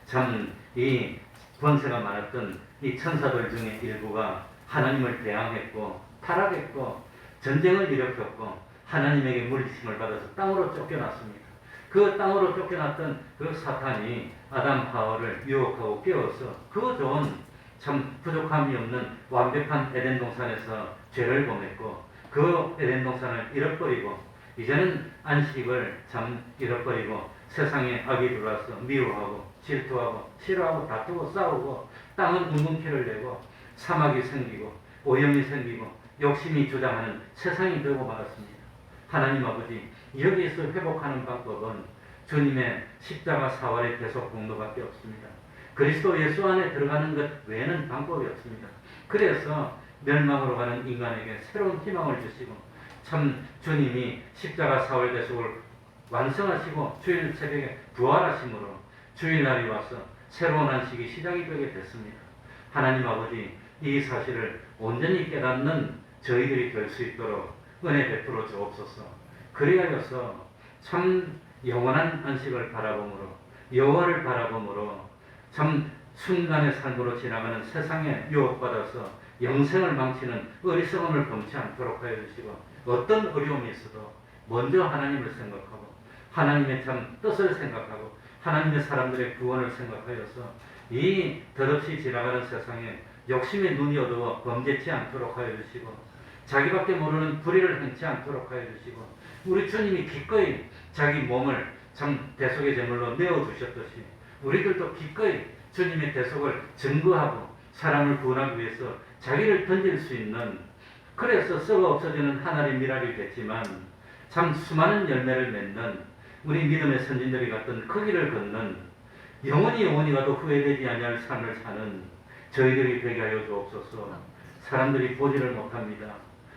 참 이 권세가 많았던 이 천사들 중에 일부가 하나님을 대항했고 타락했고 전쟁을 일으켰고 하나님에게 물리침을 받아서 땅으로 쫓겨났습니다. 그 땅으로 쫓겨났던 그 사탄이 아담 하와를 유혹하고 깨워서 그 좋은 참 부족함이 없는 완벽한 에덴 동산에서 죄를 범했고 그 에덴 동산을 잃어버리고 이제는 안식을 참 잃어버리고 세상에 악이 들어와서 미워하고 질투하고 싫어하고 다투고 싸우고 땅은 웅웅키를 내고 사막이 생기고 오염이 생기고 욕심이 주장하는 세상이 되고 말았습니다. 하나님 아버지, 여기에서 회복하는 방법은 주님의 십자가 사활의 대속 공로밖에 없습니다. 그리스도 예수 안에 들어가는 것 외에는 방법이 없습니다. 그래서 멸망으로 가는 인간에게 새로운 희망을 주시고 참 주님이 십자가 사흘 대속을 완성하시고 주일 새벽에 부활하심으로 주일날이 와서 새로운 안식이 시작이 되게 됐습니다. 하나님 아버지, 이 사실을 온전히 깨닫는 저희들이 될 수 있도록 은혜 베풀어 주옵소서. 그리하여서 참 영원한 안식을 바라봄으로, 여호와를 바라봄으로 참 순간의 삶으로 지나가는 세상에 유혹받아서 영생을 망치는 어리석음을 범치 않도록 하여 주시고, 어떤 어려움이 있어도 먼저 하나님을 생각하고 하나님의 참 뜻을 생각하고 하나님의 사람들의 구원을 생각하여서 이 덧없이 지나가는 세상에 욕심의 눈이 어두워 범죄치 않도록 하여 주시고, 자기밖에 모르는 불의를 행치 않도록 하여 주시고, 우리 주님이 기꺼이 자기 몸을 참 대속의 제물로 내어주셨듯이 우리들도 기꺼이 주님의 대속을 증거하고 사람을 구원하기 위해서 자기를 던질 수 있는, 그래서 썩어 없어지는 하나의 미랄이 됐지만 참 수많은 열매를 맺는 우리 믿음의 선진들이 갔던 그 길을 걷는, 영원히 가도 후회되지 아니할 삶을 사는 저희들이 되게 하여 주옵소서. 사람들이 보지를 못합니다.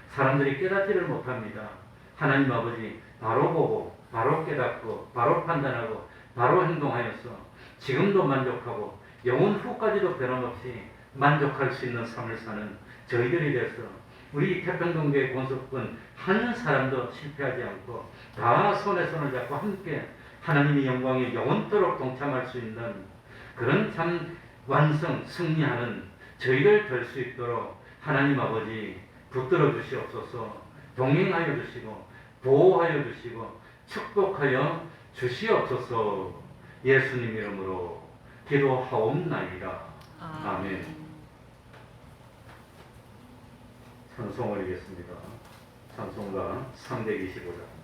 사람들이 깨닫지를 못합니다. 하나님 아버지, 바로 보고 바로 깨닫고 바로 판단하고 바로 행동하여서 지금도 만족하고 영원 후까지도 변함없이 만족할 수 있는 삶을 사는 저희들이 돼서 우리 태평동교회 권속군 한 사람도 실패하지 않고 다 손에 손을 잡고 함께 하나님의 영광에 영원토록 동참할 수 있는 그런 참 완성, 승리하는 저희들 될 수 있도록 하나님 아버지 붙들어 주시옵소서. 동행하여 주시고 보호하여 주시고 축복하여 주시옵소서. 예수님 이름으로 기도하옵나이다. 아멘. 찬송 올리겠습니다. 찬송가 325장.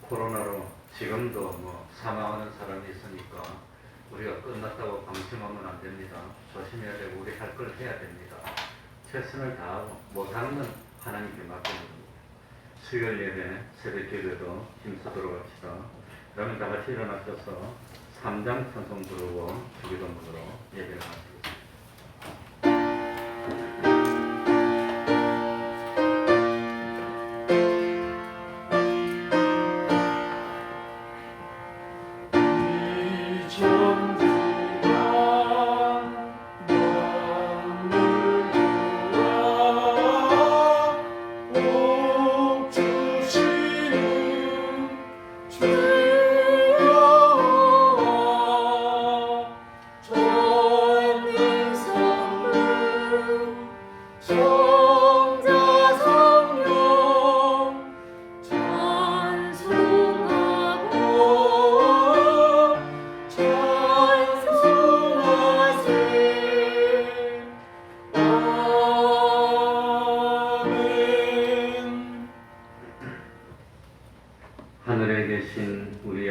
코로나로 지금도 사망하는 사람이 있으니까 우리가 끝났다고 방심하면 안 됩니다. 조심해야 되고 우리 할 걸 해야 됩니다. 최선을 다하고 못하는 건 하나님께 맡기는 겁니다. 수요일 예배, 새벽 기도에도 힘쓰도록 합시다. 그러면 다 같이 일어나셔서 3장 찬송 부르고 주기도문으로 예배를 마치겠습니다. 저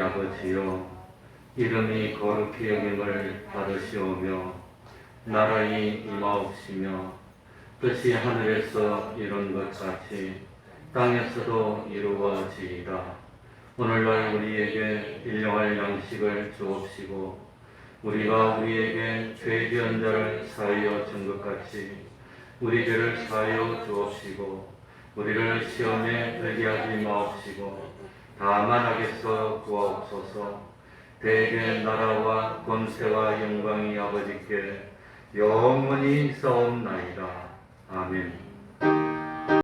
아버지여, 이름이 거룩히 여김을 받으시오며 나라의 임하옵시며 뜻이 하늘에서 이룬 것 같이 땅에서도 이루어지이다. 오늘날 우리에게 일용할 양식을 주옵시고 우리가 우리에게 죄 지은 자를 사하여 준 것 같이 우리 죄를 사하여 주옵시고 우리를 시험에 들게 하지 마옵시고 다만 악에서 구하옵소서. 대개 나라와 권세와 영광이 아버지께 영원히 있사옵나이다. 아멘.